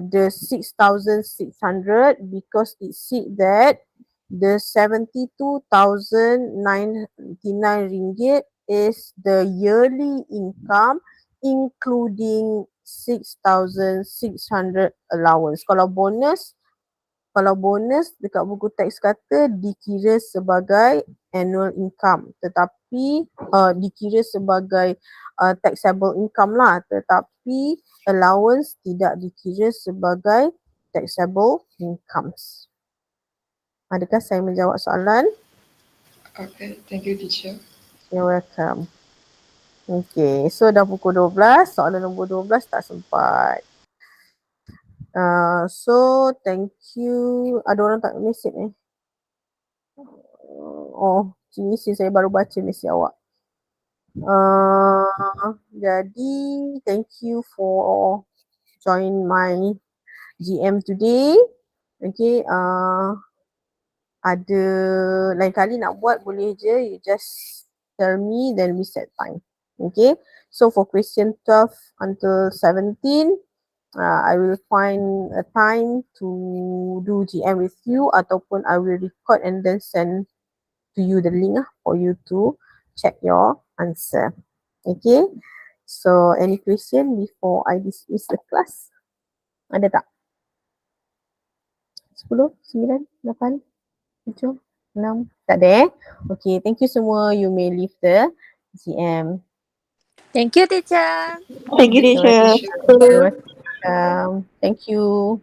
the 6,600 because it said that the 72,099 ringgit is the yearly income including 6,600 allowance. Kalau bonus dekat buku teks kata dikira sebagai annual income, tetapi dikira sebagai taxable income lah, tetapi allowance tidak dikira sebagai taxable incomes. Adakah saya menjawab soalan? Okay, thank you teacher. You're welcome. Okay, so dah pukul 12, soalan nombor 12 tak sempat. So thank you. Ada orang tak mesej Oh, mesti saya baru baca mesti awak. Jadi thank you for join my GM today. Okay, ada lain kali nak buat boleh je, you just tell me then we set time. Okay, so for question 12 until 17, I will find a time to do GM with you ataupun I will record and then send to you the link for you to check your answer. Okay, so any question before I dismiss the class? Ada tak? 10, 9, 8, 7, 6, tak ada Okay, thank you semua. You may leave the GM. Thank you teacher. Thank you, teacher. Teacher. You're welcome. Thank you.